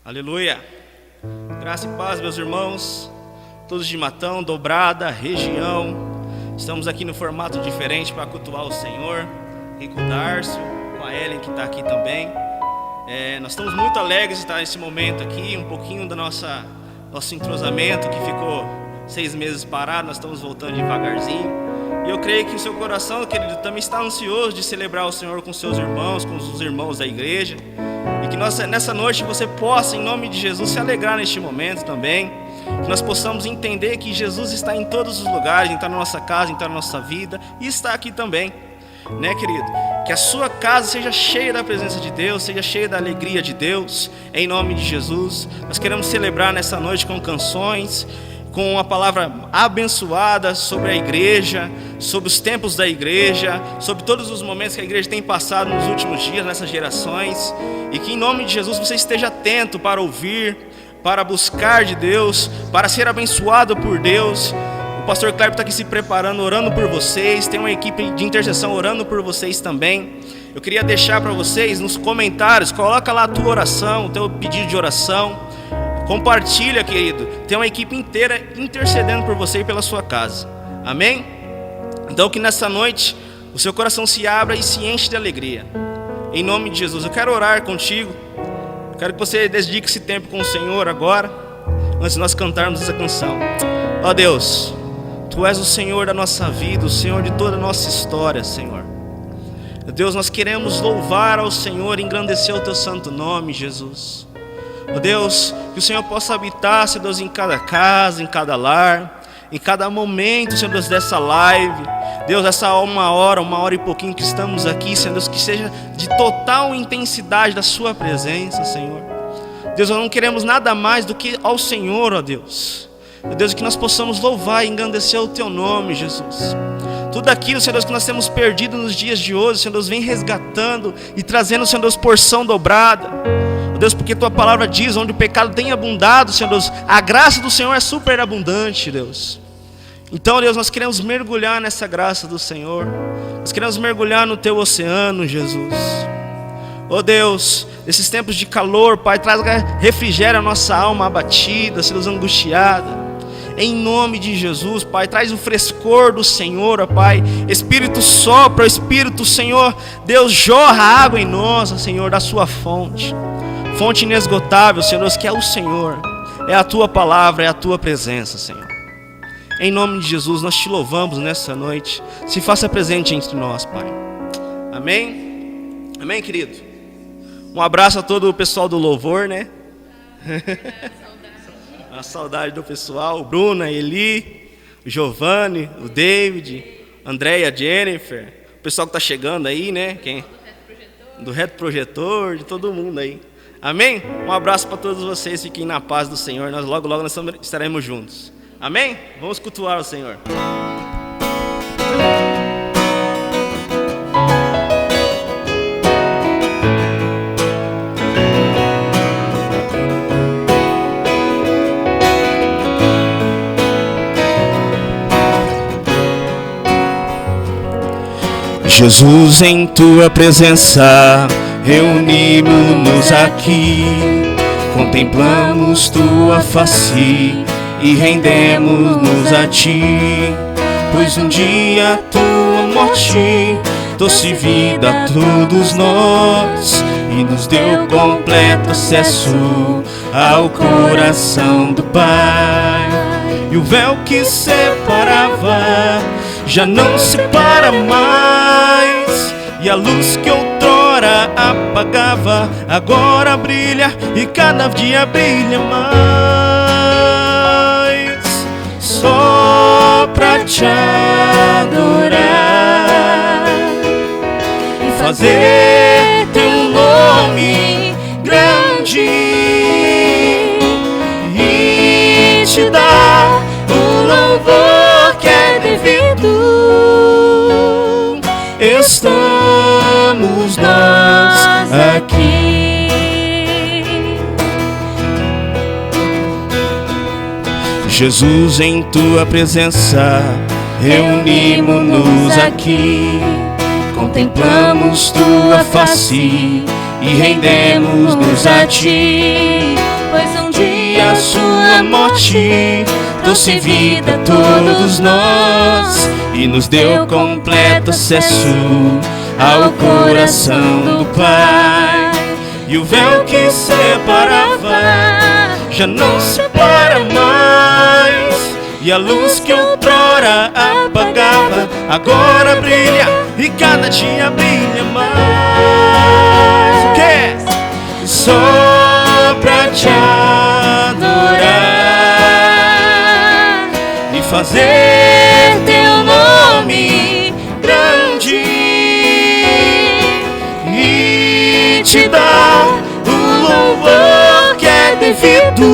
Aleluia. Graça e paz, meus irmãos, todos de Matão, Dobrada, região. Estamos aqui no formato diferente para cultuar o Senhor. Aqui com o Darcio, com a Ellen que está aqui também. Nós estamos muito alegres de estar nesse momento aqui. Um pouquinho do nosso entrosamento que ficou 6 meses parado. Nós estamos voltando devagarzinho. E eu creio que o seu coração, querido, também está ansioso de celebrar o Senhor com seus irmãos, com os irmãos da igreja. E que nessa noite você possa, em nome de Jesus, se alegrar neste momento também. Que nós possamos entender que Jesus está em todos os lugares, está na nossa casa, está na nossa vida e está aqui também, né, querido? Que a sua casa seja cheia da presença de Deus, seja cheia da alegria de Deus, em nome de Jesus. Nós queremos celebrar nessa noite com canções, com uma palavra abençoada sobre a igreja, sobre os tempos da igreja, sobre todos os momentos que a igreja tem passado nos últimos dias, nessas gerações. E que em nome de Jesus você esteja atento para ouvir, para buscar de Deus, para ser abençoado por Deus. O pastor Cleber está aqui se preparando, orando por vocês. Tem uma equipe de intercessão orando por vocês também. Eu queria deixar para vocês nos comentários, coloca lá a tua oração, o teu pedido de oração. Compartilha, querido. Tem uma equipe inteira intercedendo por você e pela sua casa. Amém? Então que nessa noite o seu coração se abra e se enche de alegria. Em nome de Jesus, eu quero orar contigo. Eu quero que você dedique esse tempo com o Senhor agora, antes de nós cantarmos essa canção. Ó Deus, Tu és o Senhor da nossa vida, o Senhor de toda a nossa história, Senhor. Deus, nós queremos louvar ao Senhor e engrandecer o Teu santo nome, Jesus. Ó Deus, que o Senhor possa habitar, Senhor Deus, em cada casa, em cada lar, em cada momento, Senhor Deus, dessa live. Deus, essa 1 hora e pouquinho que estamos aqui, Senhor Deus, que seja de total intensidade da Sua presença, Senhor. Deus, nós não queremos nada mais do que ao Senhor, ó Deus. Deus, que nós possamos louvar e engrandecer o Teu nome, Jesus. Tudo aquilo, Senhor Deus, que nós temos perdido nos dias de hoje, Senhor Deus, vem resgatando e trazendo, Senhor Deus, porção dobrada. Deus, porque Tua palavra diz, onde o pecado tem abundado, Senhor Deus, a graça do Senhor é superabundante, Deus. Então, Deus, nós queremos mergulhar nessa graça do Senhor. Nós queremos mergulhar no Teu oceano, Jesus. Oh Deus, nesses tempos de calor, Pai, refrigera a nossa alma abatida, Senhor Deus, angustiada. Em nome de Jesus, Pai, traz o frescor do Senhor, ó Pai. Espírito sopra, Espírito, Senhor, Deus, jorra água em nós, Senhor, da Sua fonte. Fonte inesgotável, Senhor Deus, que é o Senhor. É a Tua palavra, é a Tua presença, Senhor. Em nome de Jesus, nós Te louvamos nessa noite. Se faça presente entre nós, Pai. Amém? Amém, querido? Um abraço a todo o pessoal do louvor, né? A saudade do pessoal. O Bruno, a Eli, o Giovanni, o David, a Andréia, a Jennifer. O pessoal que está chegando aí, né? Quem? Do Reto Projetor, de todo mundo aí. Amém? Um abraço para todos vocês. Fiquem na paz do Senhor. Nós logo nós estaremos juntos. Amém? Vamos cultuar o Senhor. Jesus, em Tua presença, reunimos-nos aqui, contemplamos Tua face e rendemos-nos a Ti, pois um dia Tua morte trouxe vida a todos nós e nos deu completo acesso ao coração do Pai. E o véu que separava já não separa mais, e a luz que outrora apagava agora brilha e cada dia brilha mais. Só pra Te adorar e fazer Teu nome grande e Te dar o louvor que é devido, estamos nós aqui. Jesus, em Tua presença, reunimos-nos aqui, contemplamos Tua face e rendemos-nos a Ti, pois um dia a sua morte trouxe vida a todos nós e nos deu completo acesso ao coração do Pai. E o véu que separava já não separa mais, e a luz que outrora apagava agora brilha e cada dia brilha mais. O quê? Só pra te adorar e fazer teu nome grande e te dar o louvor que é devido.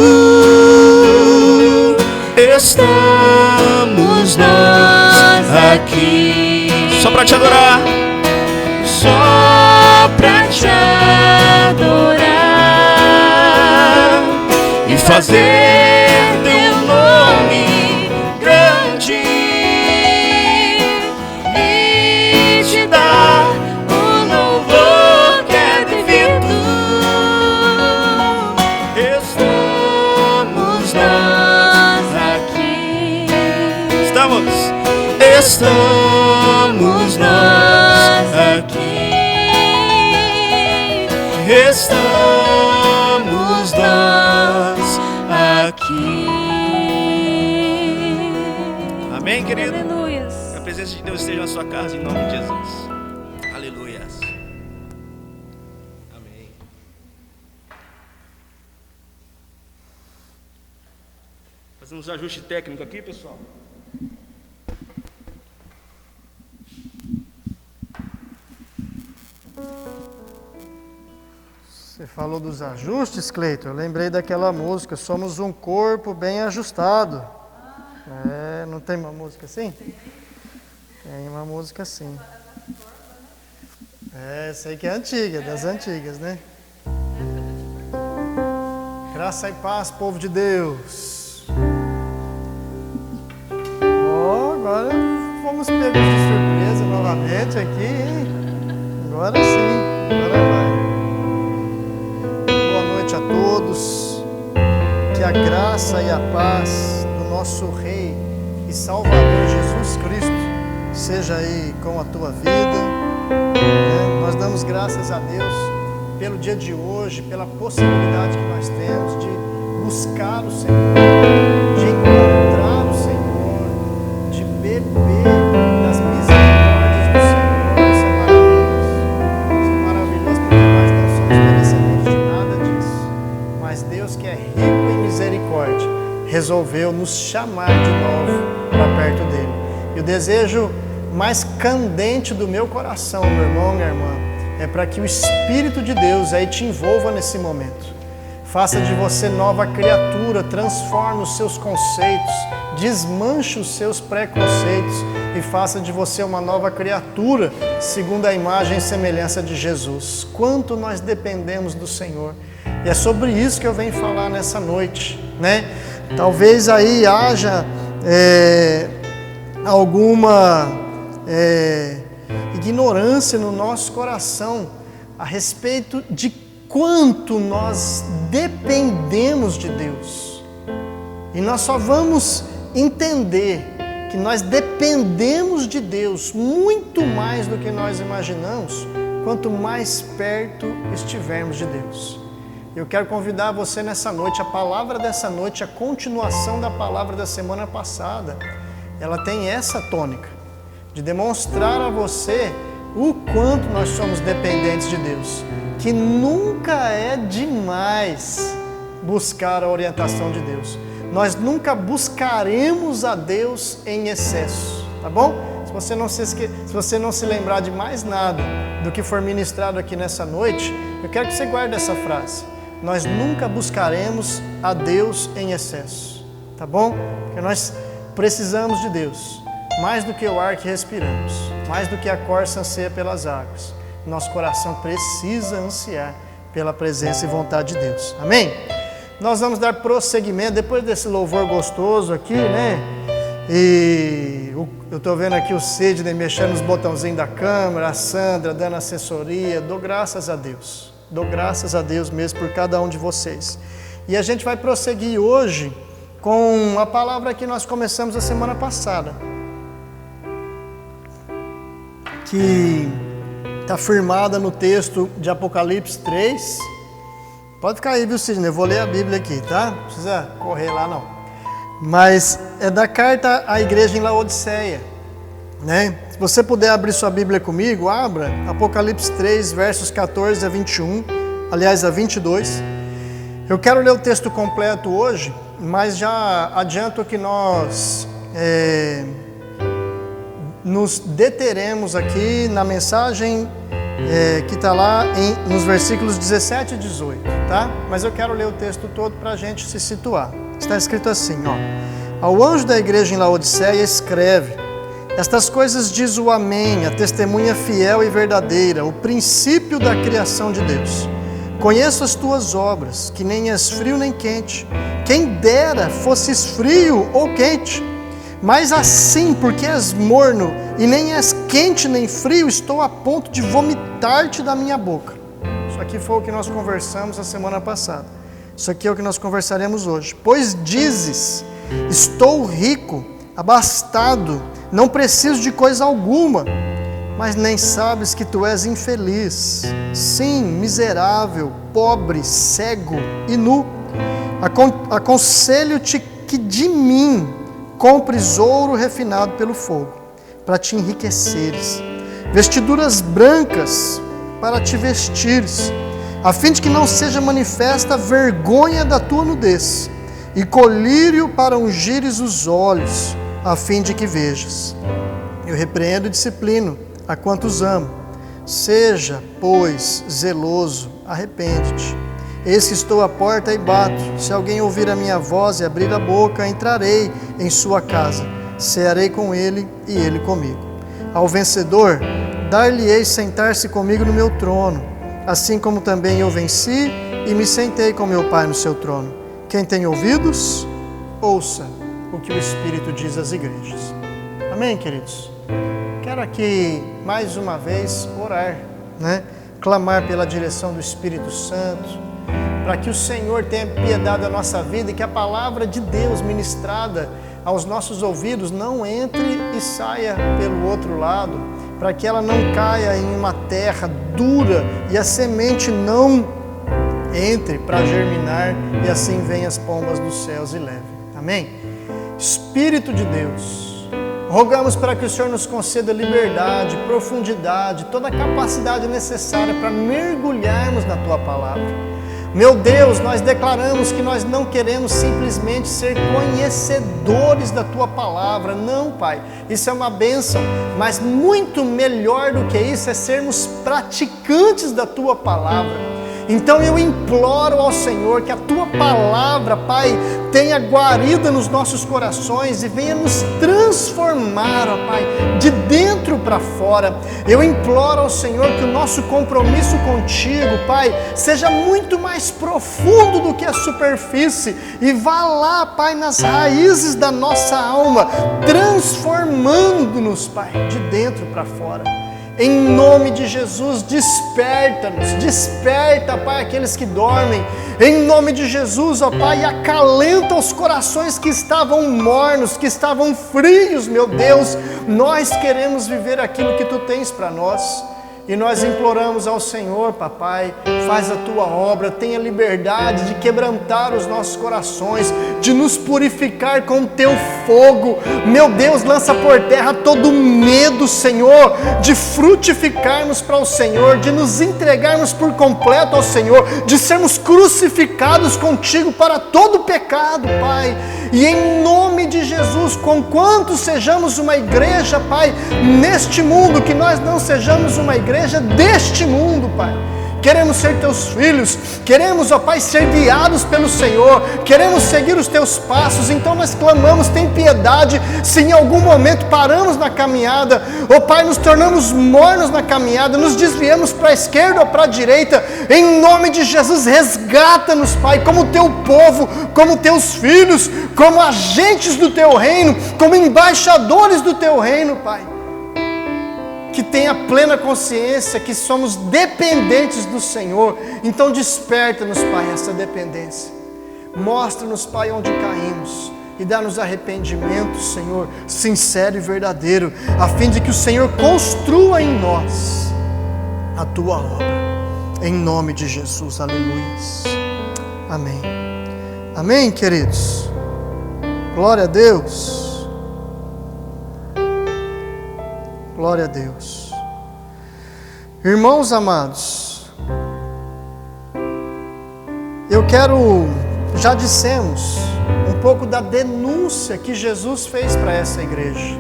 Estamos nós aqui Só pra te adorar. só pra te adorar E fazer teu nome grande e te dar o louvor que é devido. Estamos Nós aqui Estamos nós aqui. Estamos nós aqui. Amém, querido? Aleluias. Que a presença de Deus esteja na sua casa em nome de Jesus. Aleluias. Amém. Fazemos um ajuste técnico aqui, pessoal. Você falou dos ajustes, Cleiton. Eu lembrei daquela música, Somos um Corpo Bem Ajustado. Não tem uma música assim? Tem uma música assim. Essa aí que é antiga, das antigas, né? Graça e paz, povo de Deus. Agora fomos pegos de surpresa novamente aqui, hein? Agora sim, agora vai. Boa noite a todos, que a graça e a paz do nosso Rei e Salvador Jesus Cristo seja aí com a tua vida. Nós damos graças a Deus pelo dia de hoje, pela possibilidade que nós temos de buscar o Senhor, de encontrar o Senhor, de beber das misericórdias do Senhor. Isso é maravilhoso porque nós não somos merecedores de nada disso. Mas Deus, que é rico em misericórdia, resolveu nos chamar de novo para perto dele. E o desejo mais candente do meu coração, meu irmão, minha irmã, é para que o Espírito de Deus aí te envolva nesse momento. Faça de você nova criatura, transforme os seus conceitos, desmanche os seus preconceitos e faça de você uma nova criatura, segundo a imagem e semelhança de Jesus. Quanto nós dependemos do Senhor. E é sobre isso que eu venho falar nessa noite, né? Talvez aí haja alguma ignorância no nosso coração a respeito de quanto nós dependemos de Deus. E nós só vamos entender que nós dependemos de Deus muito mais do que nós imaginamos, quanto mais perto estivermos de Deus. Eu quero convidar você nessa noite, a palavra dessa noite, a continuação da palavra da semana passada, ela tem essa tônica, de demonstrar a você o quanto nós somos dependentes de Deus, que nunca é demais buscar a orientação de Deus. Nós nunca buscaremos a Deus em excesso, tá bom? Se você não se lembrar de mais nada do que for ministrado aqui nessa noite, eu quero que você guarde essa frase. Nós nunca buscaremos a Deus em excesso, tá bom? Porque nós precisamos de Deus, mais do que o ar que respiramos, mais do que a corça anseia pelas águas. Nosso coração precisa ansiar pela presença e vontade de Deus. Amém? Nós vamos dar prosseguimento, depois desse louvor gostoso aqui, né? E eu estou vendo aqui o Sidney mexendo nos botãozinhos da câmera, a Sandra dando assessoria. Dou graças a Deus. Dou graças a Deus mesmo por cada um de vocês. E a gente vai prosseguir hoje com a palavra que nós começamos a semana passada, que está firmada no texto de Apocalipse 3. Pode ficar aí, viu, Sidney? Eu vou ler a Bíblia aqui, tá? Não precisa correr lá, não. Mas é da carta à igreja em Laodiceia, né? Se você puder abrir sua Bíblia comigo, abra Apocalipse 3, versos 14 a 21, aliás, a 22. Eu quero ler o texto completo hoje, mas já adianto que nós nos deteremos aqui na mensagem que está lá nos versículos 17 e 18, tá? Mas eu quero ler o texto todo para a gente se situar. Está escrito assim, ó: Ao anjo da igreja em Laodiceia escreve: Estas coisas diz o Amém, a testemunha fiel e verdadeira, o princípio da criação de Deus. Conheço as tuas obras, que nem és frio nem quente. Quem dera fosses frio ou quente. Mas assim, porque és morno e nem és quente nem frio, estou a ponto de vomitar-te da minha boca. Isso aqui foi o que nós conversamos a semana passada. Isso aqui é o que nós conversaremos hoje. Pois dizes: estou rico, abastado, não preciso de coisa alguma, mas nem sabes que tu és infeliz, sim, miserável, pobre, cego e nu. Aconselho-te que de mim compres ouro refinado pelo fogo, para te enriqueceres, vestiduras brancas para te vestires, a fim de que não seja manifesta a vergonha da tua nudez, e colírio para ungires os olhos, a fim de que vejas. Eu repreendo e disciplino a quantos amo. Seja, pois, zeloso, arrepende-te. Eis que estou à porta e bato. Se alguém ouvir a minha voz e abrir a boca, entrarei em sua casa, cearei com ele e ele comigo. Ao vencedor, dar-lhe-ei sentar-se comigo no meu trono, assim como também eu venci e me sentei com meu Pai no seu trono. Quem tem ouvidos, ouça o que o Espírito diz às igrejas. Amém, queridos? Quero aqui, mais uma vez, orar, né? Clamar pela direção do Espírito Santo, para que o Senhor tenha piedade da nossa vida e que a palavra de Deus ministrada aos nossos ouvidos não entre e saia pelo outro lado, para que ela não caia em uma terra dura e a semente não entre para germinar e assim venham as pombas dos céus e levem. Amém? Espírito de Deus, rogamos para que o Senhor nos conceda liberdade, profundidade, toda a capacidade necessária para mergulharmos na Tua Palavra. Meu Deus, nós declaramos que nós não queremos simplesmente ser conhecedores da Tua Palavra. Não, Pai, isso é uma bênção, mas muito melhor do que isso é sermos praticantes da Tua Palavra. Então eu imploro ao Senhor que a Tua Palavra, Pai, tenha guarida nos nossos corações e venha nos transformar, ó Pai, de dentro para fora. Eu imploro ao Senhor que o nosso compromisso contigo, Pai, seja muito mais profundo do que a superfície e vá lá, Pai, nas raízes da nossa alma, transformando-nos, Pai, de dentro para fora. Em nome de Jesus, desperta-nos, desperta, Pai, aqueles que dormem. Em nome de Jesus, ó Pai, acalenta os corações que estavam mornos, que estavam frios, meu Deus. Nós queremos viver aquilo que Tu tens para nós. E nós imploramos ao Senhor, Papai, faz a Tua obra, tenha liberdade de quebrantar os nossos corações, de nos purificar com o Teu fogo. Meu Deus, lança por terra todo medo, Senhor, de frutificarmos para o Senhor, de nos entregarmos por completo ao Senhor, de sermos crucificados contigo para todo pecado, Pai. E em nome de Jesus, conquanto sejamos uma igreja, Pai, neste mundo, que nós não sejamos uma igreja deste mundo, Pai. Queremos ser Teus filhos, queremos, ó Pai, ser guiados pelo Senhor, queremos seguir os Teus passos. Então nós clamamos, tem piedade, se em algum momento paramos na caminhada, ó Pai, nos tornamos mornos na caminhada, nos desviamos para a esquerda ou para a direita, em nome de Jesus, resgata-nos, Pai, como Teu povo, como Teus filhos, como agentes do Teu reino, como embaixadores do Teu reino, Pai. Que tenha plena consciência que somos dependentes do Senhor. Então desperta-nos, Pai, essa dependência. Mostra-nos, Pai, onde caímos e dá-nos arrependimento, Senhor, sincero e verdadeiro, a fim de que o Senhor construa em nós a Tua obra. Em nome de Jesus, aleluia. Amém. Amém, queridos. Glória a Deus. Glória a Deus. Irmãos amados, eu quero, já dissemos, um pouco da denúncia que Jesus fez para essa igreja.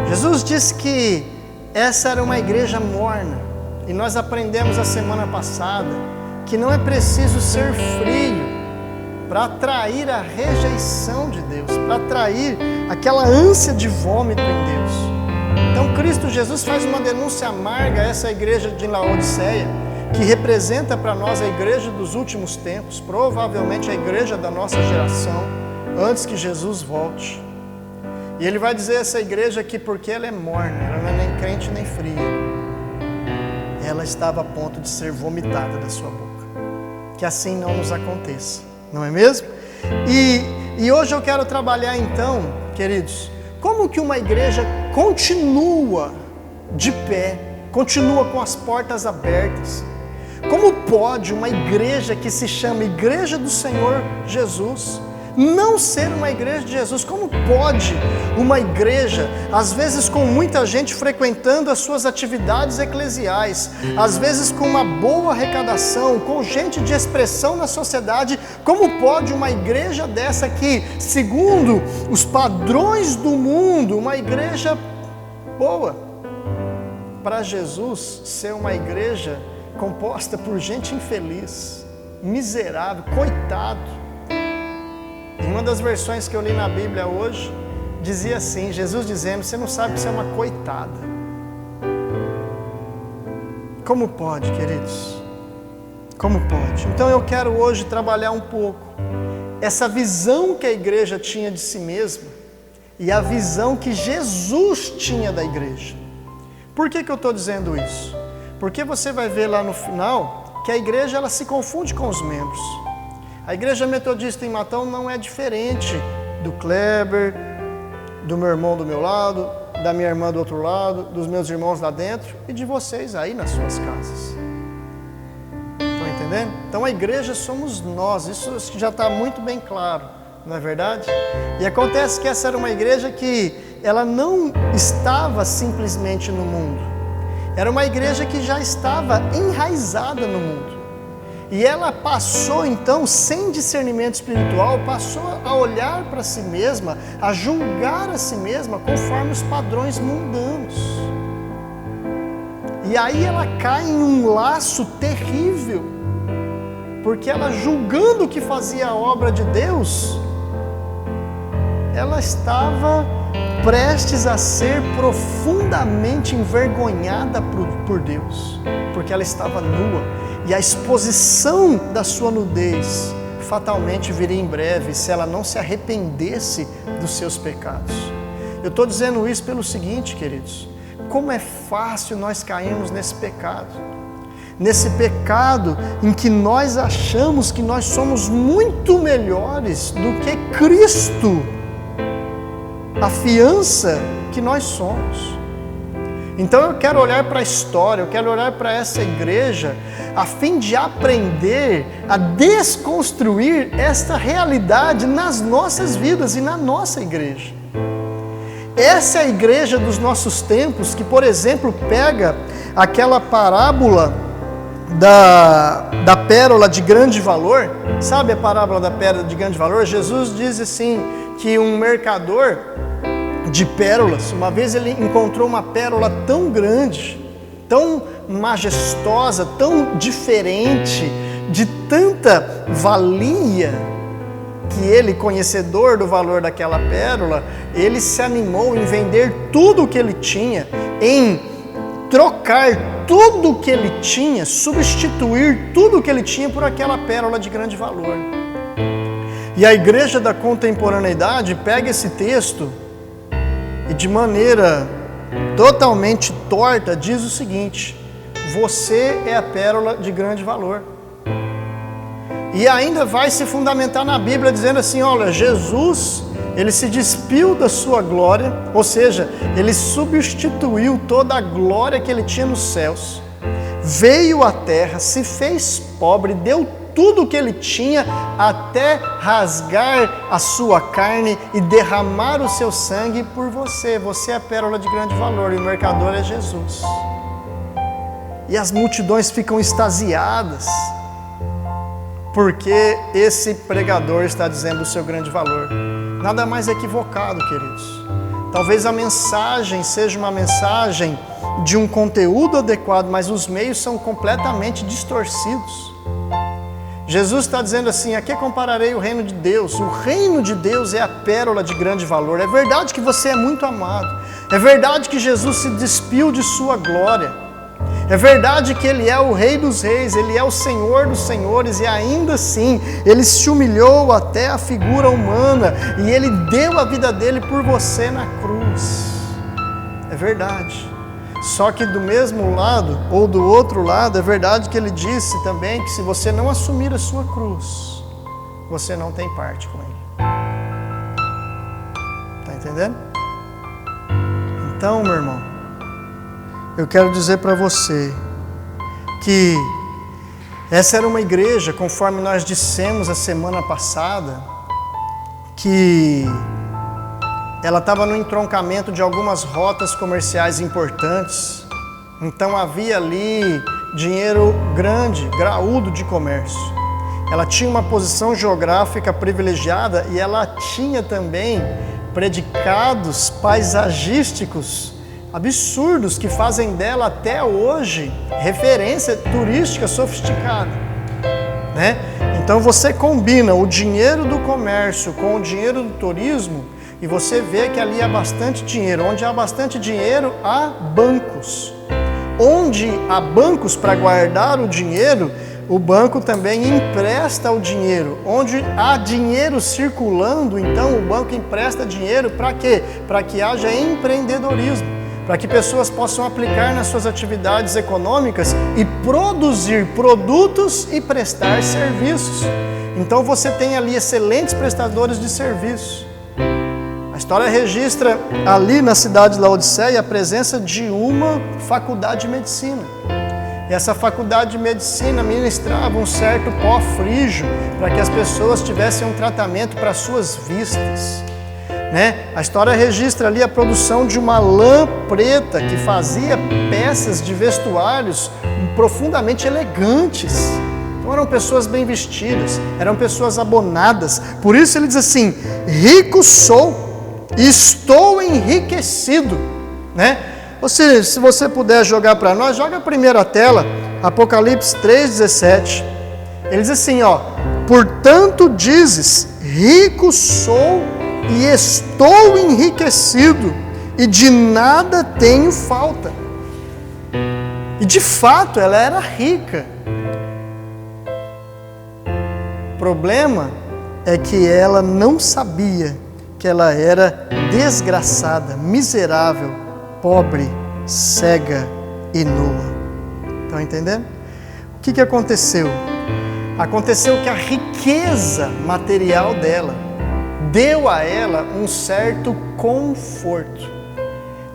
Jesus disse que essa era uma igreja morna, e nós aprendemos a semana passada que não é preciso ser frio para atrair a rejeição de Deus, para atrair aquela ânsia de vômito em Deus. Então Cristo Jesus faz uma denúncia amarga a essa igreja de Laodiceia, que representa para nós a igreja dos últimos tempos, provavelmente a igreja da nossa geração, antes que Jesus volte. E ele vai dizer a essa igreja que porque ela é morna, ela não é nem crente nem fria, ela estava a ponto de ser vomitada da sua boca. Que assim não nos aconteça, não é mesmo? E hoje eu quero trabalhar então, queridos, como que uma igreja continua de pé, continua com as portas abertas. Como pode uma igreja que se chama Igreja do Senhor Jesus não ser uma igreja de Jesus? Como pode uma igreja, às vezes com muita gente frequentando as suas atividades eclesiais, às vezes com uma boa arrecadação, com gente de expressão na sociedade, como pode uma igreja dessa que, segundo os padrões do mundo, uma igreja boa, para Jesus ser uma igreja composta por gente infeliz, miserável, coitado? Em uma das versões que eu li na Bíblia hoje, dizia assim, Jesus dizendo, você não sabe que você é uma coitada. Como pode, queridos? Como pode? Então eu quero hoje trabalhar um pouco essa visão que a igreja tinha de si mesma e a visão que Jesus tinha da igreja. Por que eu estou dizendo isso? Porque você vai ver lá no final que a igreja ela se confunde com os membros. A igreja metodista em Matão não é diferente do Kleber, do meu irmão do meu lado, da minha irmã do outro lado, dos meus irmãos lá dentro e de vocês aí nas suas casas. Estão entendendo? Então a igreja somos nós, isso já está muito bem claro, não é verdade? E acontece que essa era uma igreja que ela não estava simplesmente no mundo. Era uma igreja que já estava enraizada no mundo. E ela passou então, sem discernimento espiritual, passou a olhar para si mesma, a julgar a si mesma conforme os padrões mundanos. E aí ela cai em um laço terrível, porque ela julgando que fazia a obra de Deus, ela estava prestes a ser profundamente envergonhada por Deus, porque ela estava nua. E a exposição da sua nudez fatalmente viria em breve, se ela não se arrependesse dos seus pecados. Eu estou dizendo isso pelo seguinte, queridos, como é fácil nós cairmos nesse pecado em que nós achamos que nós somos muito melhores do que Cristo afiança que nós somos. Então eu quero olhar para a história, eu quero olhar para essa igreja a fim de aprender a desconstruir esta realidade nas nossas vidas e na nossa igreja. Essa é a igreja dos nossos tempos que, por exemplo, pega aquela parábola da pérola de grande valor. Sabe a parábola da pérola de grande valor? Jesus diz assim, que um mercador de pérolas, uma vez ele encontrou uma pérola tão grande, tão majestosa, tão diferente, de tanta valia, que ele, conhecedor do valor daquela pérola, ele se animou em vender tudo o que ele tinha, em trocar tudo o que ele tinha, substituir tudo o que ele tinha por aquela pérola de grande valor. E a igreja da contemporaneidade pega esse texto e de maneira totalmente torta diz o seguinte: você é a pérola de grande valor. E ainda vai se fundamentar na Bíblia dizendo assim, olha, Jesus, ele se despiu da sua glória, ou seja, ele substituiu toda a glória que ele tinha nos céus, veio à terra, se fez pobre, deu tudo o que ele tinha, até rasgar a sua carne e derramar o seu sangue por você. Você é a pérola de grande valor e o mercador é Jesus. E as multidões ficam extasiadas, porque esse pregador está dizendo o seu grande valor. Nada mais equivocado, queridos. Talvez a mensagem seja uma mensagem de um conteúdo adequado, mas os meios são completamente distorcidos. Jesus está dizendo assim, a que compararei o reino de Deus? O reino de Deus é a pérola de grande valor. É verdade que você é muito amado. É verdade que Jesus se despiu de sua glória. É verdade que Ele é o Rei dos Reis, Ele é o Senhor dos Senhores, e ainda assim, Ele se humilhou até a figura humana, e Ele deu a vida dele por você na cruz. É verdade. Só que do mesmo lado, ou do outro lado, é verdade que Ele disse também que se você não assumir a sua cruz, você não tem parte com Ele. Está entendendo? Então, meu irmão, eu quero dizer para você que essa era uma igreja, conforme nós dissemos a semana passada, que ela estava no entroncamento de algumas rotas comerciais importantes. Então havia ali dinheiro grande, graúdo de comércio. Ela tinha uma posição geográfica privilegiada e ela tinha também predicados paisagísticos absurdos que fazem dela até hoje referência turística sofisticada, né? Então você combina o dinheiro do comércio com o dinheiro do turismo e você vê que ali há bastante dinheiro. Onde há bastante dinheiro, há bancos. Onde há bancos para guardar o dinheiro, o banco também empresta o dinheiro. Onde há dinheiro circulando, então o banco empresta dinheiro para quê? Para que haja empreendedorismo, para que pessoas possam aplicar nas suas atividades econômicas e produzir produtos e prestar serviços. Então você tem ali excelentes prestadores de serviços. A história registra ali na cidade de Laodiceia a presença de uma faculdade de medicina. E essa faculdade de medicina ministrava um certo pó frígio para que as pessoas tivessem um tratamento para suas vistas, né? A história registra ali a produção de uma lã preta que fazia peças de vestuários profundamente elegantes. Então eram pessoas bem vestidas, eram pessoas abonadas. Por isso ele diz assim, rico sou, estou enriquecido, né? Ou seja, se você puder jogar para nós, joga a primeira tela, Apocalipse 3,17. Ele diz assim, ó, portanto dizes, rico sou e estou enriquecido, e de nada tenho falta. E de fato ela era rica. O problema é que ela não sabia que ela era desgraçada, miserável, pobre, cega e nua. Estão entendendo? O que aconteceu? Aconteceu que a riqueza material dela deu a ela um certo conforto.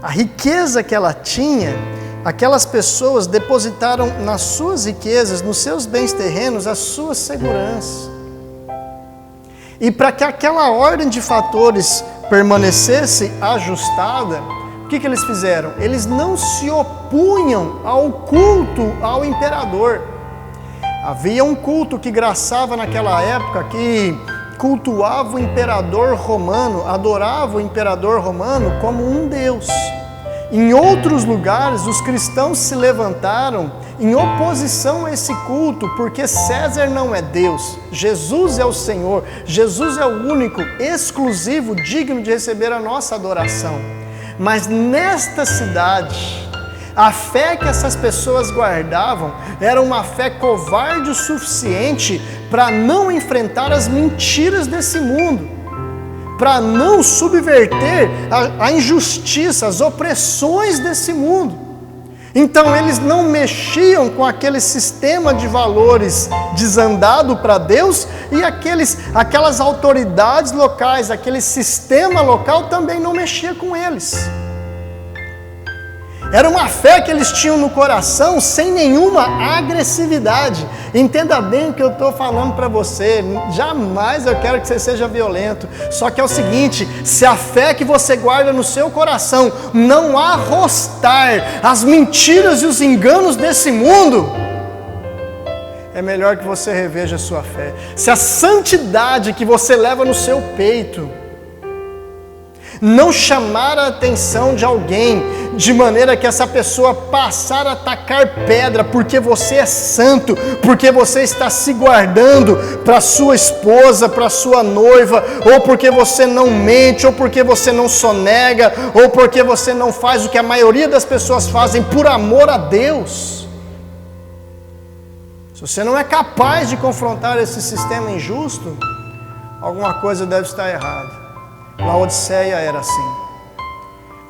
A riqueza que ela tinha, aquelas pessoas depositaram nas suas riquezas, nos seus bens terrenos, a sua segurança. E para que aquela ordem de fatores permanecesse ajustada, o que eles fizeram? Eles não se opunham ao culto ao imperador. Havia um culto que graçava naquela época, que cultuava o imperador romano, adorava o imperador romano como um deus. Em outros lugares, os cristãos se levantaram em oposição a esse culto, porque César não é Deus, Jesus é o Senhor, Jesus é o único, exclusivo, digno de receber a nossa adoração. Mas nesta cidade, a fé que essas pessoas guardavam era uma fé covarde o suficiente para não enfrentar as mentiras desse mundo, para não subverter a injustiça, as opressões desse mundo. Então eles não mexiam com aquele sistema de valores desandado para Deus, e aquelas autoridades locais, aquele sistema local também não mexia com eles. Era uma fé que eles tinham no coração sem nenhuma agressividade. Entenda bem o que eu estou falando para você. Jamais eu quero que você seja violento. Só que é o seguinte: se a fé que você guarda no seu coração não arrostar as mentiras e os enganos desse mundo, é melhor que você reveja a sua fé. Se a santidade que você leva no seu peito não chamar a atenção de alguém, de maneira que essa pessoa passar a atacar pedra, porque você é santo, porque você está se guardando para sua esposa, para sua noiva, ou porque você não mente, ou porque você não sonega, ou porque você não faz o que a maioria das pessoas fazem por amor a Deus. Se você não é capaz de confrontar esse sistema injusto, alguma coisa deve estar errada. Laodiceia era assim.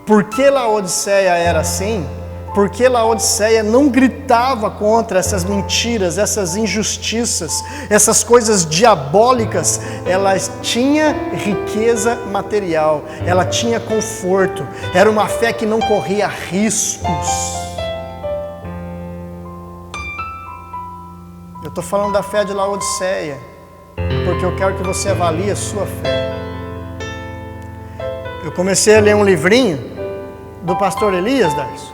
Por que Laodiceia era assim? Porque Laodiceia não gritava contra essas mentiras, essas injustiças, essas coisas diabólicas. Ela tinha riqueza material, ela tinha conforto, era uma fé que não corria riscos. Eu estou falando da fé de Laodiceia, porque eu quero que você avalie a sua fé. Eu comecei a ler um livrinho do pastor Elias, Darcio,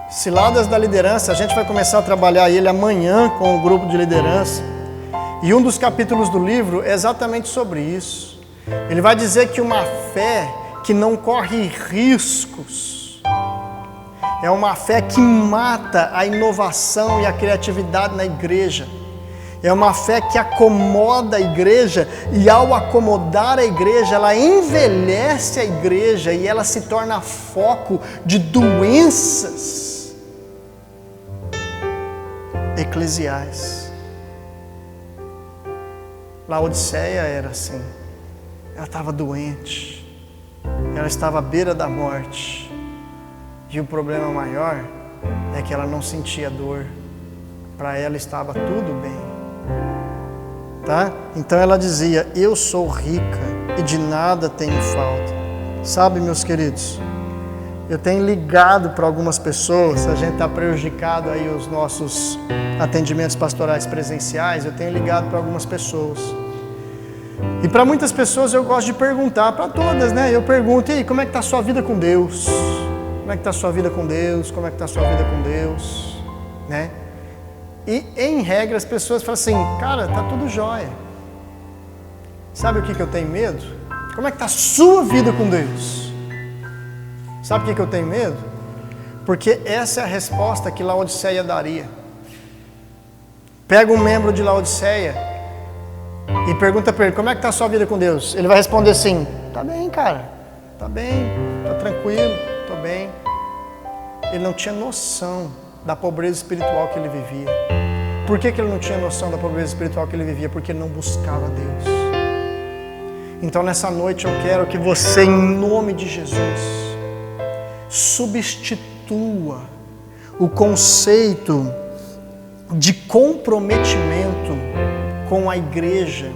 Ciladas da Liderança. A gente vai começar a trabalhar ele amanhã com o grupo de liderança. E um dos capítulos do livro é exatamente sobre isso. Ele vai dizer que uma fé que não corre riscos é uma fé que mata a inovação e a criatividade na igreja. É uma fé que acomoda a igreja, e ao acomodar a igreja, ela envelhece a igreja e ela se torna foco de doenças eclesiais. Laodiceia era assim. Ela estava doente, ela estava à beira da morte, e o problema maior é que ela não sentia dor. Para ela estava tudo bem. Tá? Então ela dizia: eu sou rica e de nada tenho falta. Sabe, meus queridos, eu tenho ligado para algumas pessoas. A gente está prejudicado aí os nossos atendimentos pastorais presenciais. Eu tenho ligado para algumas pessoas, e para muitas pessoas eu gosto de perguntar, para todas, né? Eu pergunto: e aí, como é que está a sua vida com Deus? Como é que está a sua vida com Deus? Como é que está a sua vida com Deus? Né? E, em regra, as pessoas falam assim: cara, tá tudo jóia. Sabe o que eu tenho medo? Como é que está a sua vida com Deus? Sabe o que eu tenho medo? Porque essa é a resposta que Laodiceia daria. Pega um membro de Laodiceia e pergunta para ele: como é que está a sua vida com Deus? Ele vai responder assim: tá bem, cara, tá bem, tá tranquilo, tô bem. Ele não tinha noção da pobreza espiritual que ele vivia. Por que ele não tinha noção da pobreza espiritual que ele vivia? Porque ele não buscava Deus. Então nessa noite eu quero que você, em nome de Jesus, substitua o conceito de comprometimento com a igreja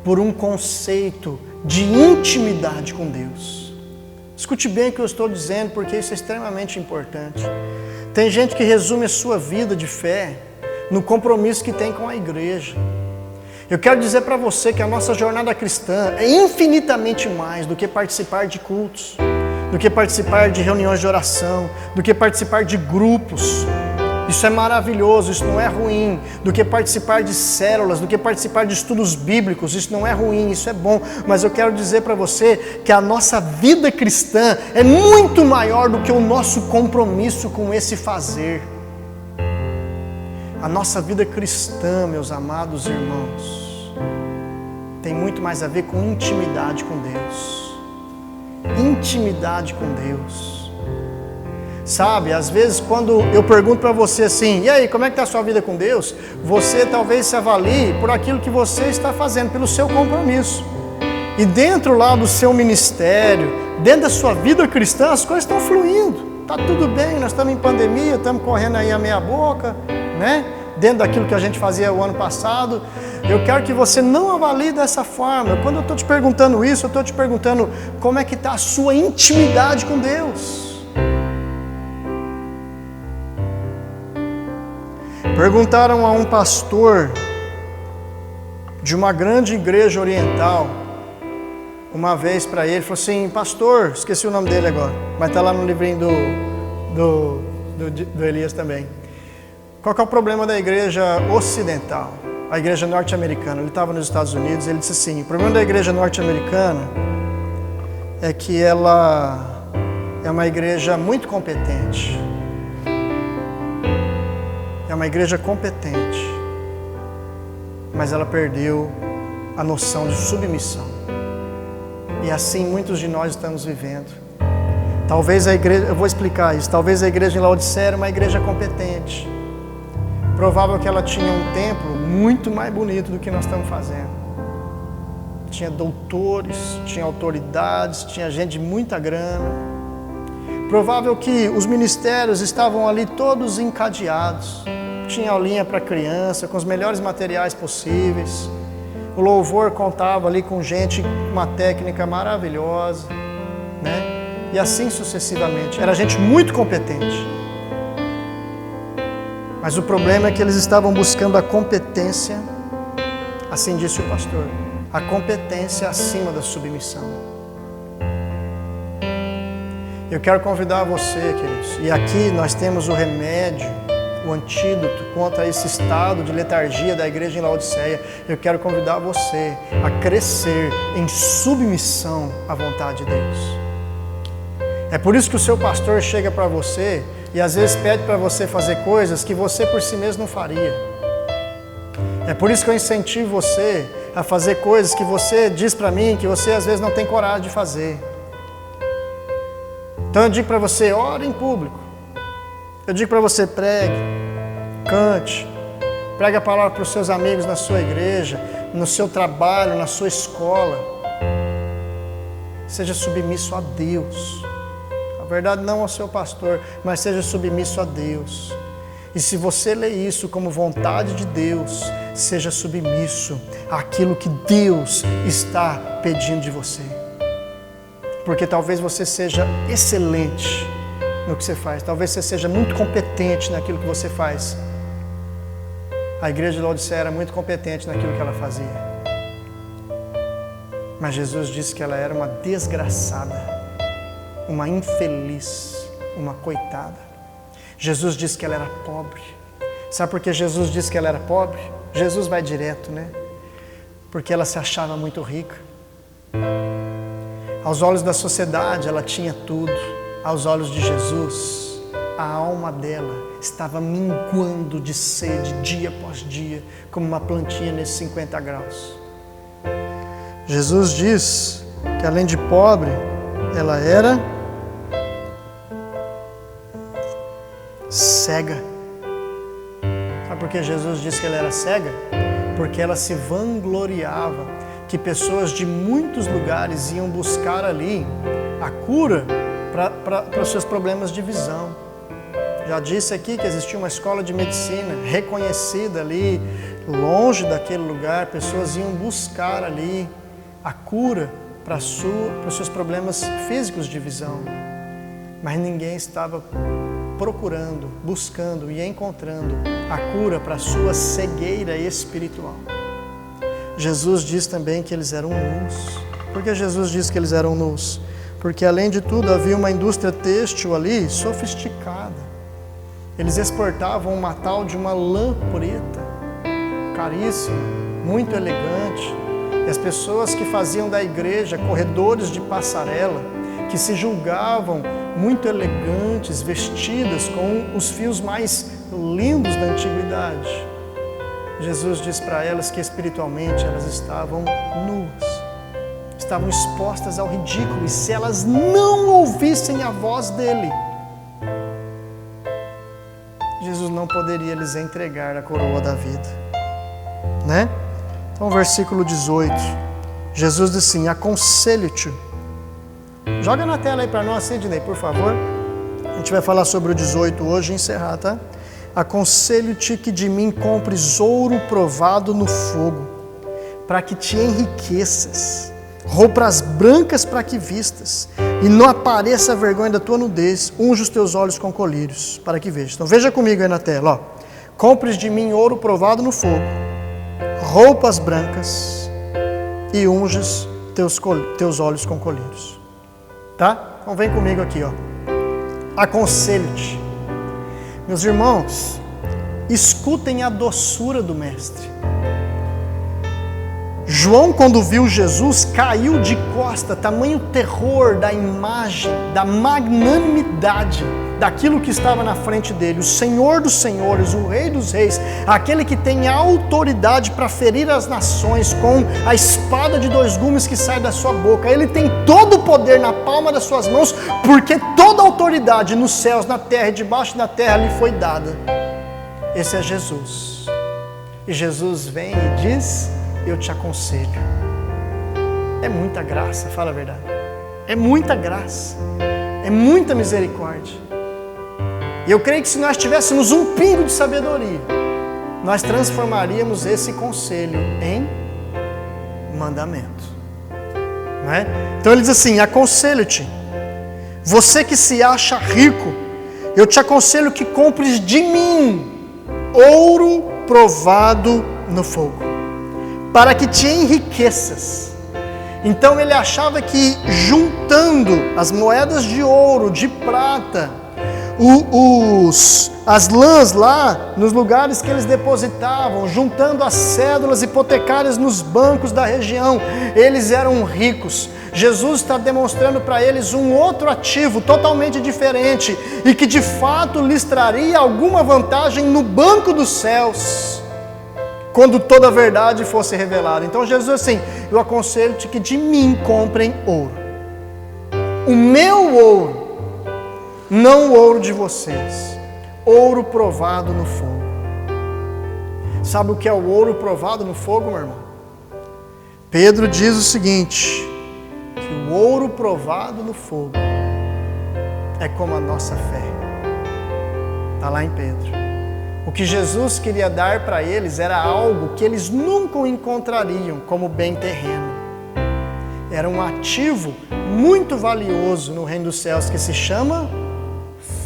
por um conceito de intimidade com Deus. Escute bem o que eu estou dizendo, porque isso é extremamente importante. Tem gente que resume a sua vida de fé no compromisso que tem com a igreja. Eu quero dizer para você que a nossa jornada cristã é infinitamente mais do que participar de cultos, do que participar de reuniões de oração, do que participar de grupos. Isso é maravilhoso, isso não é ruim. Do que participar de células, do que participar de estudos bíblicos, isso não é ruim, isso é bom. Mas eu quero dizer para você que a nossa vida cristã é muito maior do que o nosso compromisso com esse fazer. A nossa vida cristã, meus amados irmãos, tem muito mais a ver com intimidade com Deus. Intimidade com Deus. Sabe, às vezes quando eu pergunto para você assim: e aí, como é que está a sua vida com Deus? Você talvez se avalie por aquilo que você está fazendo, pelo seu compromisso. E dentro lá do seu ministério, dentro da sua vida cristã, as coisas estão fluindo. Está tudo bem, nós estamos em pandemia, estamos correndo aí a meia boca, né? Dentro daquilo que a gente fazia o ano passado. Eu quero que você não avalie dessa forma. Quando eu estou te perguntando isso, eu estou te perguntando como é que está a sua intimidade com Deus. Perguntaram a um pastor de uma grande igreja oriental, uma vez para ele, falou assim: pastor, esqueci o nome dele agora, mas está lá no livrinho do Elias também. Qual que é o problema da igreja ocidental, a igreja norte-americana? Ele estava nos Estados Unidos, ele disse assim: o problema da igreja norte-americana é que ela é uma igreja muito competente. É uma igreja competente, mas ela perdeu a noção de submissão. E assim muitos de nós estamos vivendo. Talvez a igreja, eu vou explicar isso, talvez a igreja em Laodiceia era uma igreja competente. Provável que ela tinha um templo muito mais bonito do que nós estamos fazendo. Tinha doutores, tinha autoridades, tinha gente de muita grana. Provável que os ministérios estavam ali todos encadeados. Tinha aulinha para criança, com os melhores materiais possíveis. O louvor contava ali com gente com uma técnica maravilhosa, né? E assim sucessivamente. Era gente muito competente. Mas o problema é que eles estavam buscando a competência, assim disse o pastor, a competência acima da submissão. Eu quero convidar você, queridos, e aqui nós temos o remédio, o antídoto contra esse estado de letargia da igreja em Laodiceia. Eu quero convidar você a crescer em submissão à vontade de Deus. É por isso que o seu pastor chega para você e às vezes pede para você fazer coisas que você por si mesmo não faria. É por isso que eu incentivo você a fazer coisas que você diz para mim que você às vezes não tem coragem de fazer. Então eu digo para você, ore em público. Eu digo para você, pregue, cante, pregue a palavra para os seus amigos na sua igreja, no seu trabalho, na sua escola. Seja submisso a Deus. Na verdade, não ao seu pastor, mas seja submisso a Deus. E se você lê isso como vontade de Deus, seja submisso àquilo que Deus está pedindo de você. Porque talvez você seja excelente no que você faz. Talvez você seja muito competente naquilo que você faz. A igreja de Laodiceia era muito competente naquilo que ela fazia. Mas Jesus disse que ela era uma desgraçada, uma infeliz, uma coitada. Jesus disse que ela era pobre. Sabe por que Jesus disse que ela era pobre? Jesus vai direto, né? Porque ela se achava muito rica. Aos olhos da sociedade ela tinha tudo. Aos olhos de Jesus, a alma dela estava minguando de sede dia após dia, como uma plantinha nesses 50 graus. Jesus diz que além de pobre, ela era cega. Sabe por que Jesus disse que ela era cega? Porque ela se vangloriava que pessoas de muitos lugares iam buscar ali a cura para os seus problemas de visão. Já disse aqui que existia uma escola de medicina reconhecida ali, longe daquele lugar. Pessoas iam buscar ali a cura para os seus problemas físicos de visão. Mas ninguém estava procurando, buscando e encontrando a cura para a sua cegueira espiritual. Jesus diz também que eles eram nus. Por que Jesus diz que eles eram nus? Porque além de tudo havia uma indústria têxtil ali sofisticada. Eles exportavam uma tal de uma lã preta, caríssima, muito elegante. E as pessoas que faziam da igreja corredores de passarela, que se julgavam muito elegantes, vestidas com os fios mais lindos da antiguidade. Jesus diz para elas que espiritualmente elas estavam nuas. Estavam expostas ao ridículo, e se elas não ouvissem a voz dele, Jesus não poderia lhes entregar a coroa da vida, né? Então, versículo 18, Jesus diz assim: aconselho-te. Joga na tela aí para nós, Sidney, por favor. A gente vai falar sobre o 18 hoje e encerrar, tá? Aconselho-te que de mim compres ouro provado no fogo, para que te enriqueças, roupas brancas para que vistas, e não apareça a vergonha da tua nudez, unge os teus olhos com colírios, para que vejas. Então veja comigo aí na tela, ó. Compres de mim ouro provado no fogo, roupas brancas, e unges teus olhos com colírios. Tá? Então vem comigo aqui, ó. Aconselho-te. Meus irmãos, escutem a doçura do Mestre. João, quando viu Jesus, caiu de costa, tamanho terror da imagem, da magnanimidade daquilo que estava na frente dele. O Senhor dos senhores, o Rei dos reis, aquele que tem a autoridade para ferir as nações com a espada de 2 gumes que sai da sua boca. Ele tem todo o poder na palma das suas mãos, porque toda a autoridade nos céus, na terra e debaixo da terra lhe foi dada. Esse é Jesus. E Jesus vem e diz: eu te aconselho. É muita graça, fala a verdade. É muita graça. É muita misericórdia. E eu creio que se nós tivéssemos um pingo de sabedoria, nós transformaríamos esse conselho em mandamento. Não é? Então ele diz assim: aconselho-te, você que se acha rico, eu te aconselho que compres de mim ouro provado no fogo, para que te enriqueças. Então ele achava que juntando as moedas de ouro, de prata, as lãs lá nos lugares que eles depositavam, juntando as cédulas hipotecárias nos bancos da região, eles eram ricos. Jesus está demonstrando para eles um outro ativo totalmente diferente e que de fato lhes traria alguma vantagem no banco dos céus, quando toda a verdade fosse revelada. Então Jesus assim: eu aconselho-te que de mim comprem ouro, o meu ouro, não o ouro de vocês, ouro provado no fogo. Sabe o que é o ouro provado no fogo, meu irmão? Pedro diz o seguinte, que o ouro provado no fogo é como a nossa fé. Está lá em Pedro. O que Jesus queria dar para eles era algo que eles nunca encontrariam como bem terreno. Era um ativo muito valioso no reino dos céus que se chama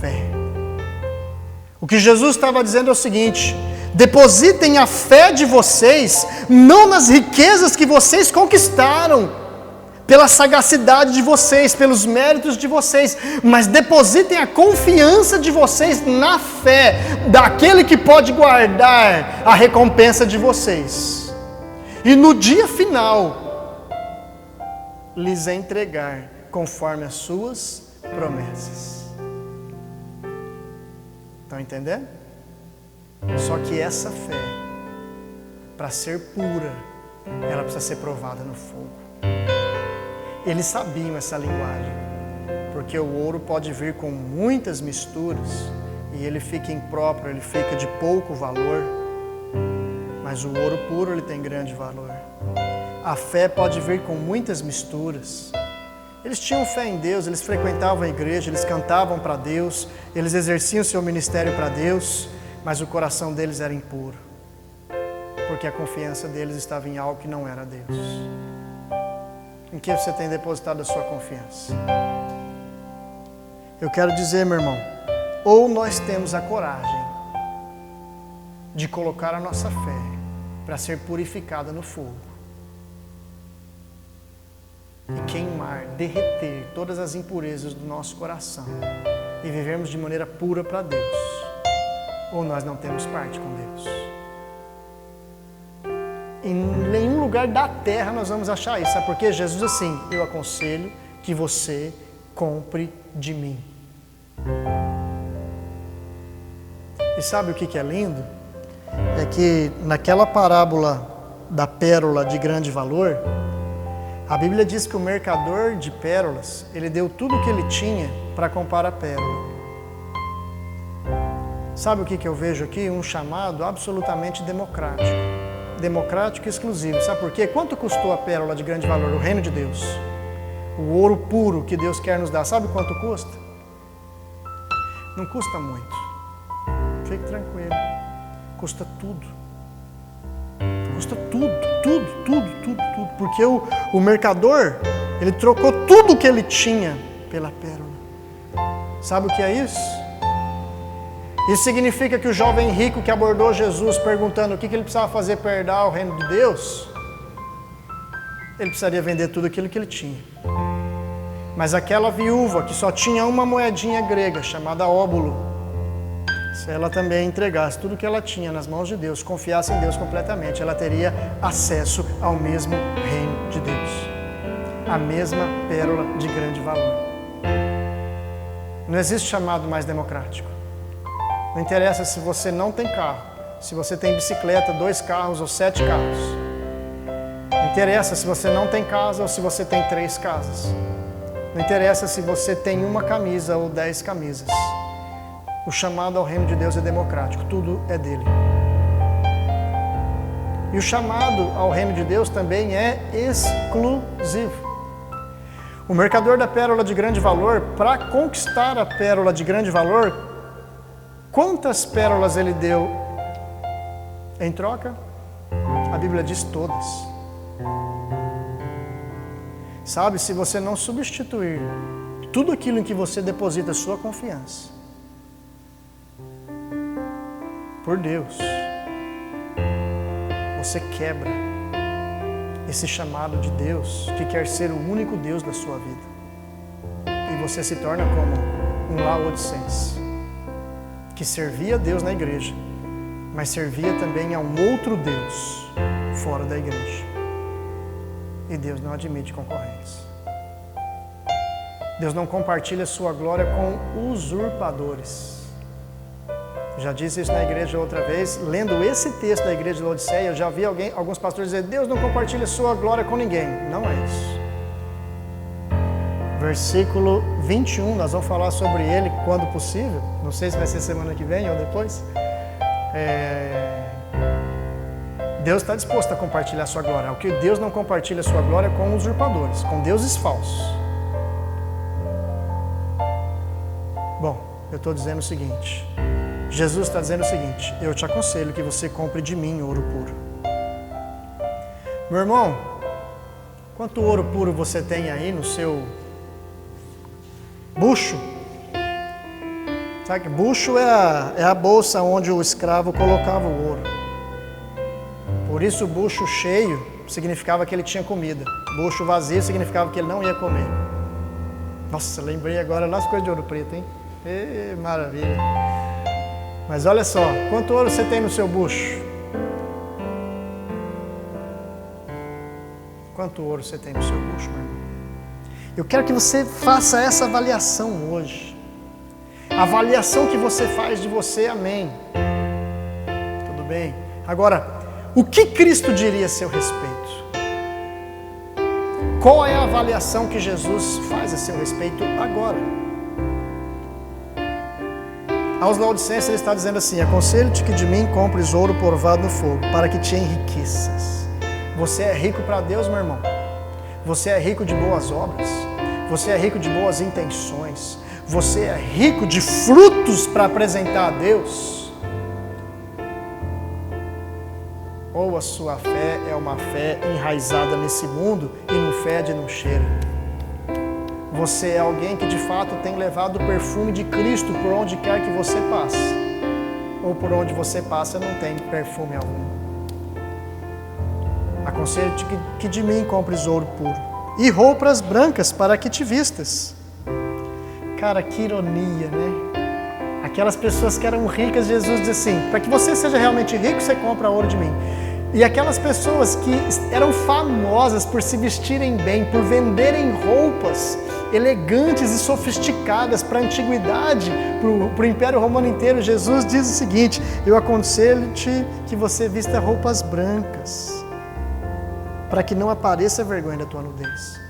fé. O que Jesus estava dizendo é o seguinte: depositem a fé de vocês não nas riquezas que vocês conquistaram, pela sagacidade de vocês, pelos méritos de vocês, mas depositem a confiança de vocês na fé daquele que pode guardar a recompensa de vocês e no dia final lhes entregar conforme as suas promessas. Estão entendendo? Só que essa fé, para ser pura, ela precisa ser provada no fogo. Eles sabiam essa linguagem, porque o ouro pode vir com muitas misturas e ele fica impróprio, ele fica de pouco valor, mas o ouro puro ele tem grande valor. A fé pode vir com muitas misturas. Eles tinham fé em Deus, eles frequentavam a igreja, eles cantavam para Deus, eles exerciam seu ministério para Deus, mas o coração deles era impuro, porque a confiança deles estava em algo que não era Deus. Em que você tem depositado a sua confiança? Eu quero dizer, meu irmão, ou nós temos a coragem de colocar a nossa fé para ser purificada no fogo e queimar, derreter todas as impurezas do nosso coração e vivermos de maneira pura para Deus, ou nós não temos parte com Deus. Em nenhum lugar da terra nós vamos achar isso. Sabe por quê? Jesus assim: eu aconselho que você compre de mim. E sabe o que é lindo? É que naquela parábola da pérola de grande valor, a Bíblia diz que o mercador de pérolas, ele deu tudo o que ele tinha para comprar a pérola. Sabe o que eu vejo aqui? Um chamado absolutamente democrático. Democrático e exclusivo. Sabe por quê? Quanto custou a pérola de grande valor? O reino de Deus. O ouro puro que Deus quer nos dar. Sabe quanto custa? Não custa muito. Fique tranquilo. Custa tudo. Custa tudo. Porque o mercador, ele trocou tudo que ele tinha pela pérola. Sabe o que é isso? Isso significa que o jovem rico que abordou Jesus perguntando o que ele precisava fazer para herdar o reino de Deus, ele precisaria vender tudo aquilo que ele tinha. Mas aquela viúva que só tinha uma moedinha grega chamada óbulo, se ela também entregasse tudo que ela tinha nas mãos de Deus, confiasse em Deus completamente, ela teria acesso ao mesmo reino de Deus, a mesma pérola de grande valor. Não existe chamado mais democrático. Não interessa se você não tem carro, se você tem bicicleta, 2 carros ou 7 carros. Não interessa se você não tem casa ou se você tem 3 casas. Não interessa se você tem uma camisa ou 10 camisas. O chamado ao reino de Deus é democrático, tudo é dele. E o chamado ao reino de Deus também é exclusivo. O mercador da pérola de grande valor, para conquistar a pérola de grande valor, quantas pérolas ele deu em troca? A Bíblia diz todas. Sabe, se você não substituir tudo aquilo em que você deposita sua confiança por Deus, você quebra esse chamado de Deus que quer ser o único Deus da sua vida. E você se torna como um laodicense, que servia a Deus na igreja, mas servia também a um outro Deus fora da igreja. E Deus não admite concorrentes. Deus não compartilha sua glória com usurpadores. Já disse isso na igreja outra vez, lendo esse texto da igreja de Laodiceia, eu já vi alguns pastores dizer, Deus não compartilha sua glória com ninguém. Não é isso. Versículo 21, nós vamos falar sobre ele quando possível. Não sei se vai ser semana que vem ou depois. Deus está disposto a compartilhar sua glória. O que Deus não compartilha sua glória com usurpadores, com deuses falsos. Bom, eu estou dizendo o seguinte. Jesus está dizendo o seguinte, eu te aconselho que você compre de mim ouro puro. Meu irmão, quanto ouro puro você tem aí no seu bucho? Sabe que bucho é a bolsa onde o escravo colocava o ouro. Por isso o bucho cheio significava que ele tinha comida. Bucho vazio significava que ele não ia comer. Nossa, lembrei agora das coisas de Ouro Preto, hein? Maravilha. Mas olha só, quanto ouro você tem no seu bucho? Quanto ouro você tem no seu bucho, meu irmão? Eu quero que você faça essa avaliação hoje. A avaliação que você faz de você, amém. Tudo bem? Agora, o que Cristo diria a seu respeito? Qual é a avaliação que Jesus faz a seu respeito agora? Aos Laodicenses ele está dizendo assim, aconselho-te que de mim compres ouro provado no fogo, para que te enriqueças. Você é rico para Deus, meu irmão. Você é rico de boas obras. Você é rico de boas intenções. Você é rico de frutos para apresentar a Deus. Ou a sua fé é uma fé enraizada nesse mundo e não fede e não cheira. Você é alguém que de fato tem levado o perfume de Cristo por onde quer que você passe. Ou por onde você passa não tem perfume algum. Aconselho-te que de mim compres ouro puro e roupas brancas para que te vistas. Cara, que ironia, né? Aquelas pessoas que eram ricas, Jesus diz assim, para que você seja realmente rico, você compra ouro de mim. E aquelas pessoas que eram famosas por se vestirem bem, por venderem roupas elegantes e sofisticadas para a antiguidade, para o Império Romano inteiro, Jesus diz o seguinte, eu aconselho-te que você vista roupas brancas, para que não apareça a vergonha da tua nudez.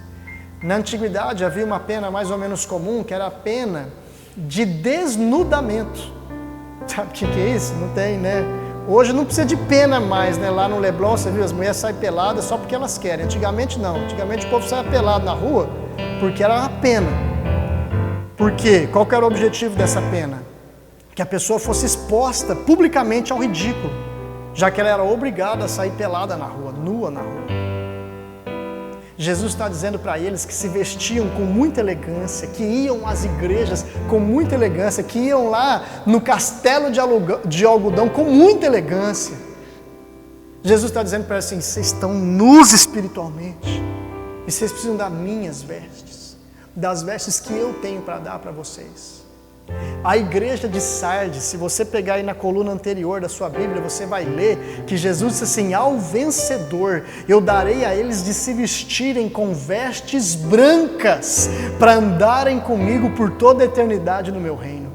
Na antiguidade havia uma pena mais ou menos comum, que era a pena de desnudamento. Sabe o que é isso? Não tem, né? Hoje não precisa de pena mais, né? Lá no Leblon, você viu, as mulheres saem peladas só porque elas querem. Antigamente não. Antigamente o povo saia pelado na rua porque era uma pena. Por quê? Qual que era o objetivo dessa pena? que a pessoa fosse exposta publicamente ao ridículo, já que ela era obrigada a sair pelada na rua, nua na rua. Jesus está dizendo para eles que se vestiam com muita elegância, que iam às igrejas com muita elegância, que iam lá no castelo de algodão com muita elegância. Jesus está dizendo para eles assim: vocês estão nus espiritualmente, e vocês precisam das minhas vestes, das vestes que eu tenho para dar para vocês. A igreja de Sardes, se você pegar aí na coluna anterior da sua Bíblia, você vai ler que Jesus disse assim: ao vencedor eu darei a eles de se vestirem com vestes brancas, para andarem comigo por toda a eternidade no meu reino.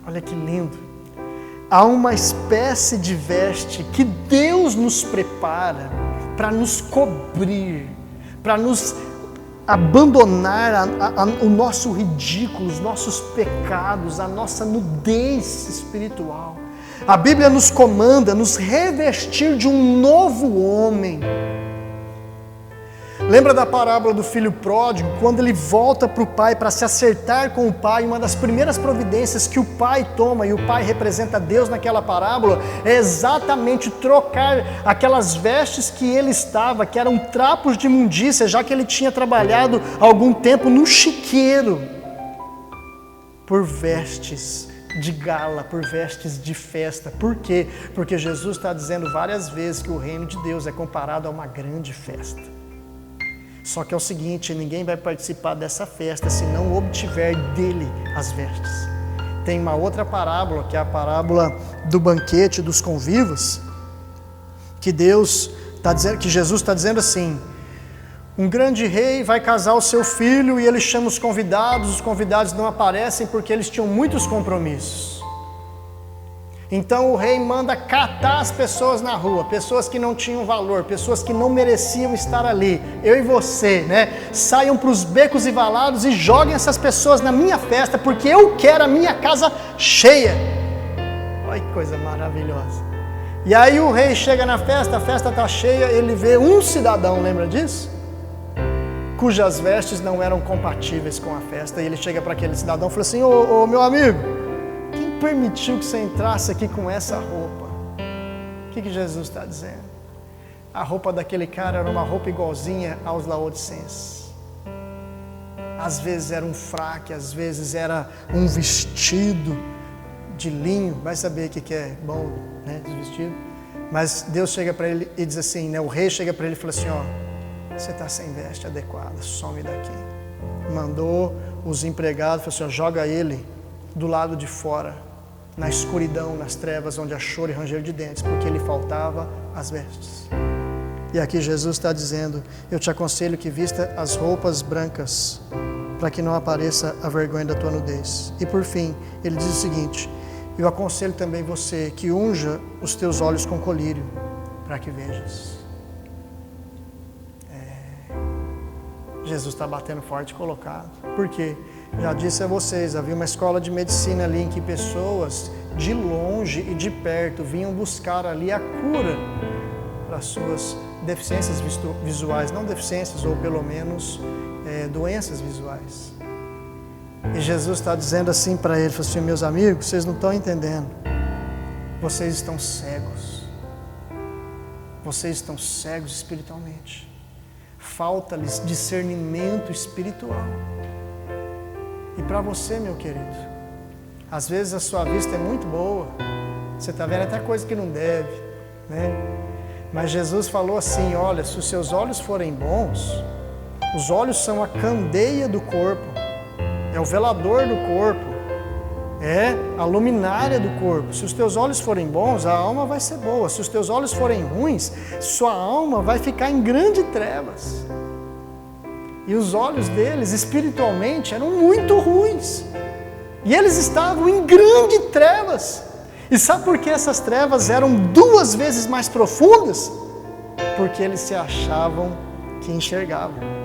Olha que lindo. Há uma espécie de veste que Deus nos prepara para nos cobrir, para nos abandonar o nosso ridículo, os nossos pecados, a nossa nudez espiritual. A Bíblia nos comanda nos revestir de um novo homem. Lembra da parábola do filho pródigo, quando ele volta para o pai para se acertar com o pai? Uma das primeiras providências que o pai toma, e o pai representa Deus naquela parábola, é exatamente trocar aquelas vestes que ele estava, que eram trapos de imundícia, já que ele tinha trabalhado algum tempo no chiqueiro, por vestes de gala, por vestes de festa. Por quê? Porque Jesus está dizendo várias vezes que o reino de Deus é comparado a uma grande festa. Só que é o seguinte: ninguém vai participar dessa festa se não obtiver dele as vestes. Tem uma outra parábola, que é a parábola do banquete dos convivos, que Jesus está dizendo assim: um grande rei vai casar o seu filho e ele chama os convidados não aparecem porque eles tinham muitos compromissos. Então o rei manda catar as pessoas na rua, pessoas que não tinham valor, pessoas que não mereciam estar ali. Eu e você, saiam para os becos e valados e joguem essas pessoas na minha festa, porque eu quero a minha casa cheia. Olha que coisa maravilhosa. E aí o rei chega na festa, a festa está cheia, ele vê um cidadão, lembra disso? Cujas vestes não eram compatíveis com a festa, e ele chega para aquele cidadão e fala assim: ô meu amigo, quem permitiu que você entrasse aqui com essa roupa? O que Jesus está dizendo? A roupa daquele cara era uma roupa igualzinha aos laodicenses. Às vezes era um fraque, às vezes era um vestido de linho. Vai saber o que é bom, esse vestido. Mas Deus chega para ele e diz assim, o rei chega para ele e fala assim: você está sem veste adequada, some daqui. Mandou os empregados, falou assim: joga ele do lado de fora, na escuridão, nas trevas, onde há choro e ranger de dentes, porque lhe faltava as vestes. E aqui Jesus está dizendo: eu te aconselho que vista as roupas brancas, para que não apareça a vergonha da tua nudez. E por fim, ele diz o seguinte: eu aconselho também você que unja os teus olhos com colírio, para que vejas. Jesus está batendo forte e colocado. Por quê? Já disse a vocês, havia uma escola de medicina ali em que pessoas de longe e de perto vinham buscar ali a cura para suas deficiências visuais, não deficiências, ou pelo menos doenças visuais. E Jesus está dizendo assim para eles, assim: meus amigos, vocês não estão entendendo, vocês estão cegos, vocês estão cegos espiritualmente. Falta-lhes discernimento espiritual. E para você, meu querido, às vezes a sua vista é muito boa, você está vendo até coisa que não deve, Mas Jesus falou assim: olha, se os seus olhos forem bons, os olhos são a candeia do corpo, é o velador do corpo, é a luminária do corpo. Se os teus olhos forem bons, a alma vai ser boa. Se os teus olhos forem ruins, sua alma vai ficar em grandes trevas. E os olhos deles, espiritualmente, eram muito ruins. E eles estavam em grandes trevas. E sabe por que essas trevas eram 2 vezes mais profundas? Porque eles se achavam que enxergavam.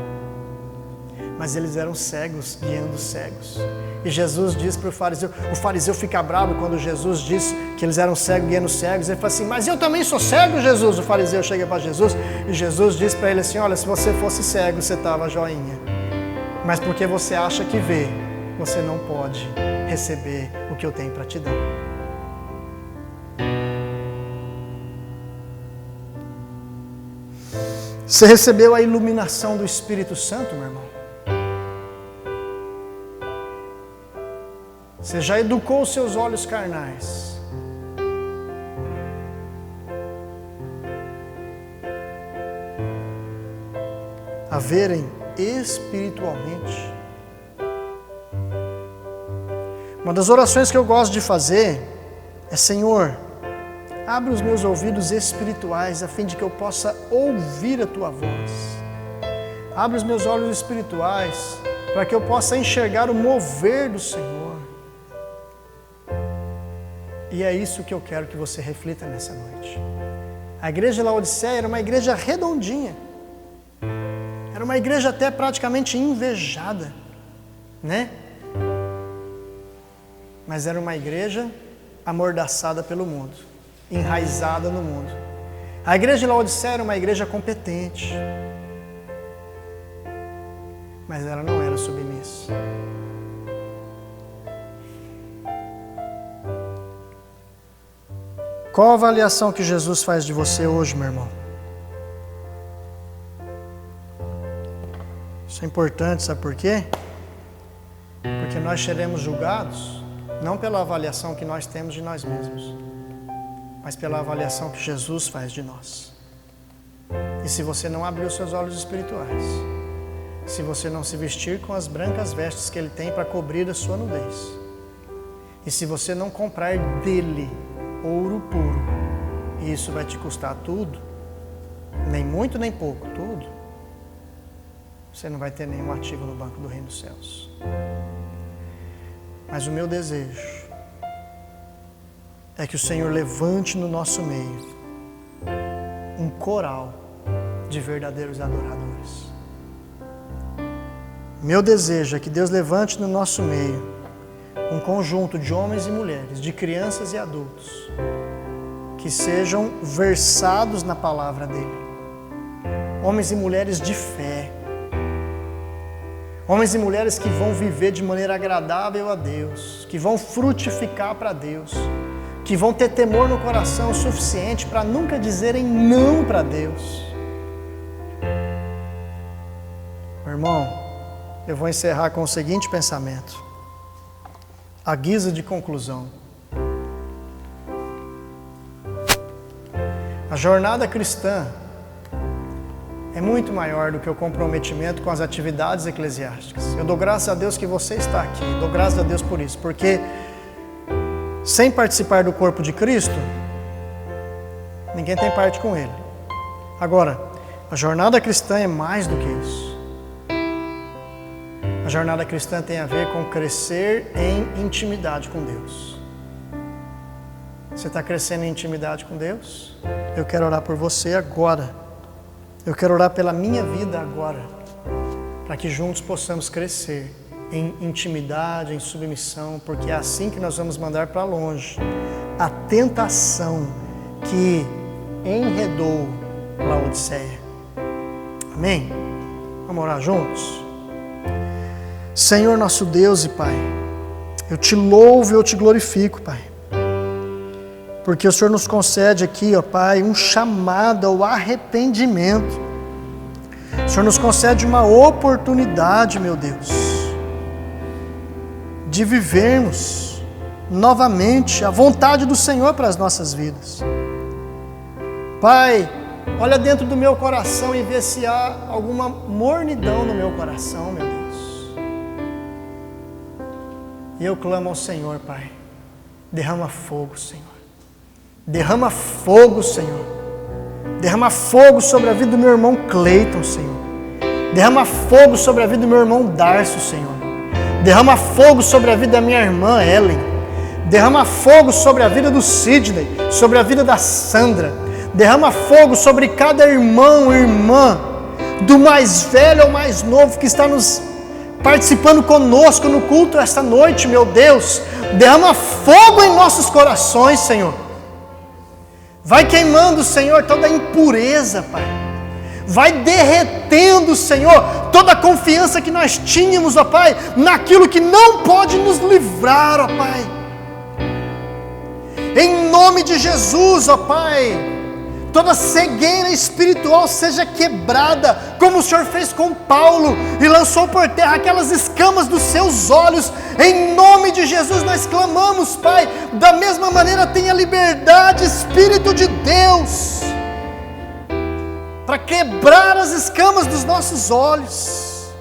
Mas eles eram cegos, guiando cegos. E Jesus diz para o fariseu fica bravo quando Jesus diz que eles eram cegos, guiando cegos. Ele fala assim: mas eu também sou cego, Jesus. O fariseu chega para Jesus e Jesus diz para ele assim: olha, se você fosse cego, você estava joinha. Mas porque você acha que vê, você não pode receber o que eu tenho para te dar. Você recebeu a iluminação do Espírito Santo, meu irmão? Você já educou os seus olhos carnais? A verem espiritualmente? Uma das orações que eu gosto de fazer é: Senhor, abre os meus ouvidos espirituais a fim de que eu possa ouvir a Tua voz. Abre os meus olhos espirituais para que eu possa enxergar o mover do Senhor. E é isso que eu quero que você reflita nessa noite. A igreja de Laodiceia era uma igreja redondinha. Era uma igreja até praticamente invejada, né? Mas era uma igreja amordaçada pelo mundo, enraizada no mundo. A igreja de Laodiceia era uma igreja competente, mas ela não era submissa. Qual a avaliação que Jesus faz de você hoje, meu irmão? Isso é importante, sabe por quê? Porque nós seremos julgados não pela avaliação que nós temos de nós mesmos, mas pela avaliação que Jesus faz de nós. E se você não abrir os seus olhos espirituais, se você não se vestir com as brancas vestes que Ele tem para cobrir a sua nudez, e se você não comprar dEle ouro puro, e isso vai te custar tudo, nem muito nem pouco, tudo, você não vai ter nenhum ativo no banco do Reino dos Céus. Mas o meu desejo é que o Senhor levante no nosso meio um coral de verdadeiros adoradores. Meu desejo é que Deus levante no nosso meio um conjunto de homens e mulheres, de crianças e adultos, que sejam versados na palavra dEle. Homens e mulheres de fé. Homens e mulheres que vão viver de maneira agradável a Deus, que vão frutificar para Deus, que vão ter temor no coração o suficiente para nunca dizerem não para Deus. Meu irmão, eu vou encerrar com o seguinte pensamento, à guisa de conclusão. A jornada cristã é muito maior do que o comprometimento com as atividades eclesiásticas. Eu dou graças a Deus que você está aqui, dou graças a Deus por isso, porque sem participar do corpo de Cristo, ninguém tem parte com Ele. Agora, a jornada cristã é mais do que isso. A jornada cristã tem a ver com crescer em intimidade com Deus. Você está crescendo em intimidade com Deus? Eu quero orar por você agora. Eu quero orar pela minha vida agora, para que juntos possamos crescer em intimidade, em submissão, porque é assim que nós vamos mandar para longe a tentação que enredou Laodiceia. Amém? Vamos orar juntos? Senhor nosso Deus e Pai, eu te louvo e eu te glorifico, Pai, porque o Senhor nos concede aqui, ó Pai, um chamado ao arrependimento. O Senhor nos concede uma oportunidade, meu Deus, de vivermos novamente a vontade do Senhor para as nossas vidas. Pai, olha dentro do meu coração e vê se há alguma mornidão no meu coração, meu Deus. E eu clamo ao Senhor, Pai, derrama fogo, Senhor. Derrama fogo, Senhor. Derrama fogo sobre a vida do meu irmão Cleiton, Senhor. Derrama fogo sobre a vida do meu irmão Darcio, Senhor. Derrama fogo sobre a vida da minha irmã Ellen. Derrama fogo sobre a vida do Sidney, sobre a vida da Sandra. Derrama fogo sobre cada irmão e irmã, do mais velho ao mais novo, que está nos participando conosco no culto esta noite, meu Deus. Derrama fogo em nossos corações, Senhor. Vai queimando, Senhor, toda a impureza, Pai. Vai derretendo, Senhor, toda a confiança que nós tínhamos, ó Pai, naquilo que não pode nos livrar, ó Pai. Em nome de Jesus, ó Pai, toda cegueira espiritual seja quebrada, como o Senhor fez com Paulo e lançou por terra aquelas escamas dos seus olhos. Em nome de Jesus nós clamamos, Pai, da mesma maneira tenha liberdade, Espírito de Deus, para quebrar as escamas dos nossos olhos.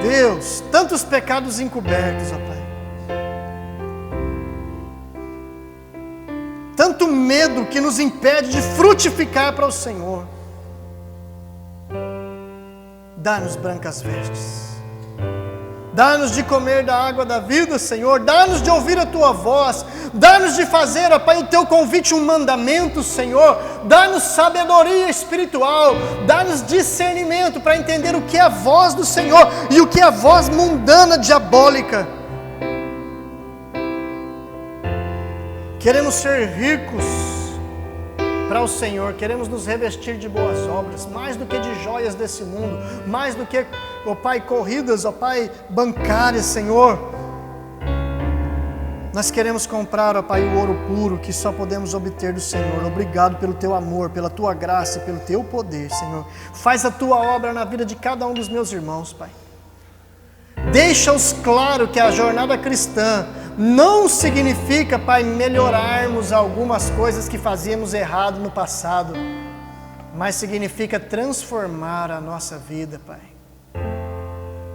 Deus, tantos pecados encobertos, ó Pai, tanto medo que nos impede de frutificar para o Senhor. Dá-nos brancas vestes, dá-nos de comer da água da vida, Senhor, dá-nos de ouvir a Tua voz, dá-nos de fazer, ó Pai, o Teu convite, um mandamento, Senhor, dá-nos sabedoria espiritual, dá-nos discernimento para entender o que é a voz do Senhor e o que é a voz mundana, diabólica. Queremos ser ricos para o Senhor, queremos nos revestir de boas obras, mais do que de joias desse mundo, mais do que, ó Pai, corridas, ó Pai, bancárias, Senhor. Nós queremos comprar, ó Pai, o ouro puro que só podemos obter do Senhor. Obrigado pelo Teu amor, pela Tua graça e pelo Teu poder, Senhor. Faz a Tua obra na vida de cada um dos meus irmãos, Pai. Deixa-os claro que a jornada cristã não significa, Pai, melhorarmos algumas coisas que fazíamos errado no passado, mas significa transformar a nossa vida, Pai.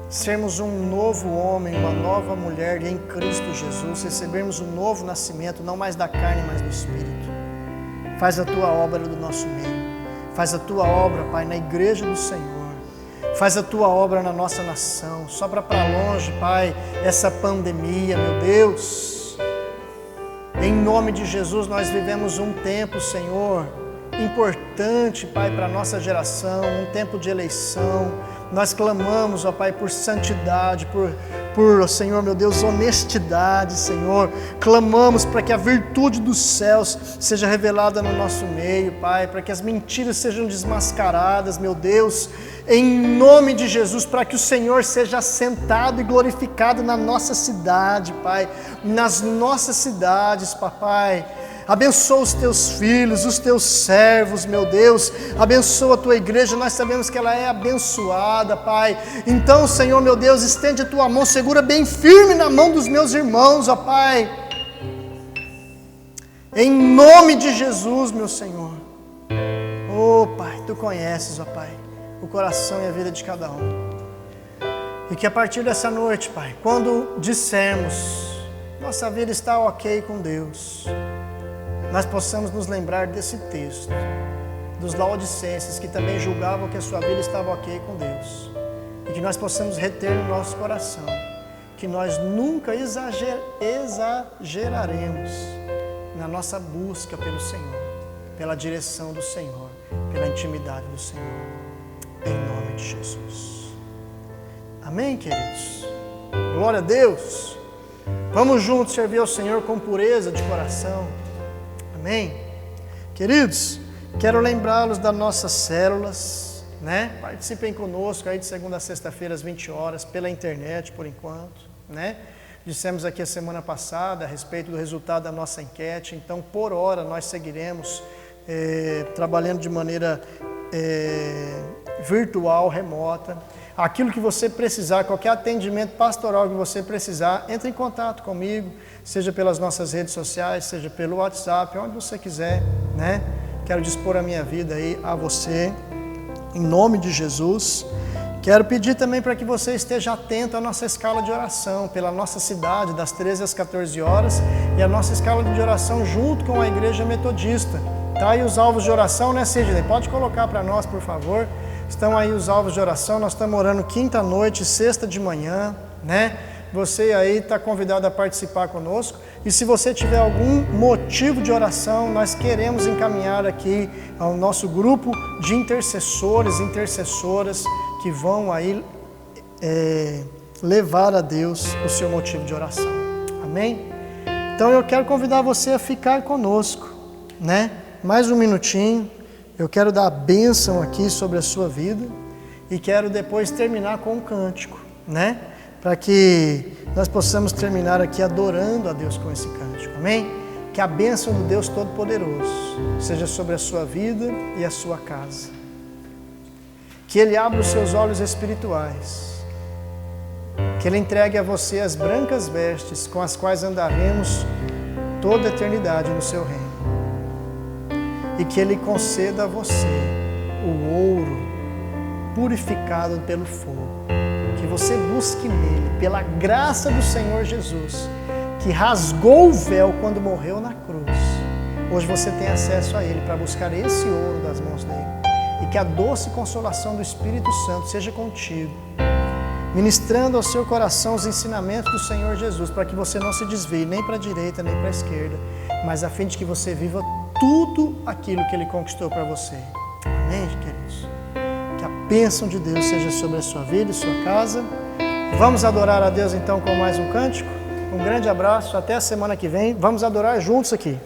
Sermos um novo homem, uma nova mulher em Cristo Jesus, recebermos um novo nascimento, não mais da carne, mas do Espírito. Faz a Tua obra do nosso meio, faz a Tua obra, Pai, na igreja do Senhor. Faz a Tua obra na nossa nação. Sopra para longe, Pai, essa pandemia, meu Deus. Em nome de Jesus, nós vivemos um tempo, Senhor, importante, Pai, para a nossa geração, um tempo de eleição. Nós clamamos, ó Pai, por santidade, por, Senhor, meu Deus, honestidade, Senhor. Clamamos para que a virtude dos céus seja revelada no nosso meio, Pai, para que as mentiras sejam desmascaradas, meu Deus, em nome de Jesus, para que o Senhor seja assentado e glorificado na nossa cidade, Pai, nas nossas cidades, Papai. Abençoa os Teus filhos, os Teus servos, meu Deus. Abençoa a Tua igreja, nós sabemos que ela é abençoada, Pai. Então, Senhor, meu Deus, estende a Tua mão, segura bem firme na mão dos meus irmãos, ó Pai. Em nome de Jesus, meu Senhor. Oh, Pai, Tu conheces, ó Pai, o coração e a vida de cada um. E que a partir dessa noite, Pai, quando dissermos, nossa vida está ok com Deus, nós possamos nos lembrar desse texto, dos laodicenses que também julgavam que a sua vida estava ok com Deus, e que nós possamos reter no nosso coração, que nós nunca exageraremos na nossa busca pelo Senhor, pela direção do Senhor, pela intimidade do Senhor, em nome de Jesus. Amém, queridos? Glória a Deus! Vamos juntos servir ao Senhor com pureza de coração. Amém? Queridos, quero lembrá-los das nossas células, né? Participem conosco aí de segunda a sexta-feira às 20 horas, pela internet por enquanto, né? Dissemos aqui a semana passada a respeito do resultado da nossa enquete, então por hora nós seguiremos trabalhando de maneira virtual, remota. Aquilo que você precisar, qualquer atendimento pastoral que você precisar, entre em contato comigo, seja pelas nossas redes sociais, seja pelo WhatsApp, onde você quiser, né? Quero dispor a minha vida aí a você, em nome de Jesus. Quero pedir também para que você esteja atento à nossa escala de oração pela nossa cidade, das 13 às 14 horas, e a nossa escala de oração junto com a Igreja Metodista. Tá aí os alvos de oração, né, Sidney? Pode colocar para nós, por favor. Estão aí os alvos de oração, nós estamos orando quinta noite, sexta de manhã, né? Você aí está convidado a participar conosco. E se você tiver algum motivo de oração, nós queremos encaminhar aqui ao nosso grupo de intercessores, intercessoras, que vão aí levar a Deus o seu motivo de oração. Amém? Então eu quero convidar você a ficar conosco, né? mais um minutinho. Eu quero dar a bênção aqui sobre a sua vida e quero depois terminar com um cântico, né? Para que nós possamos terminar aqui adorando a Deus com esse cântico, amém? Que a bênção do Deus Todo-Poderoso seja sobre a sua vida e a sua casa. Que Ele abra os seus olhos espirituais. Que Ele entregue a você as brancas vestes com as quais andaremos toda a eternidade no seu reino. E que Ele conceda a você o ouro purificado pelo fogo. Que você busque nele, pela graça do Senhor Jesus, que rasgou o véu quando morreu na cruz. Hoje você tem acesso a Ele para buscar esse ouro das mãos dele. E que a doce consolação do Espírito Santo seja contigo, ministrando ao seu coração os ensinamentos do Senhor Jesus, para que você não se desvie nem para a direita nem para a esquerda, mas a fim de que você viva tudo aquilo que Ele conquistou para você. Amém, queridos? Que a bênção de Deus seja sobre a sua vida e sua casa. Vamos adorar a Deus então com mais um cântico. Um grande abraço, até a semana que vem. Vamos adorar juntos aqui.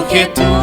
Porque tu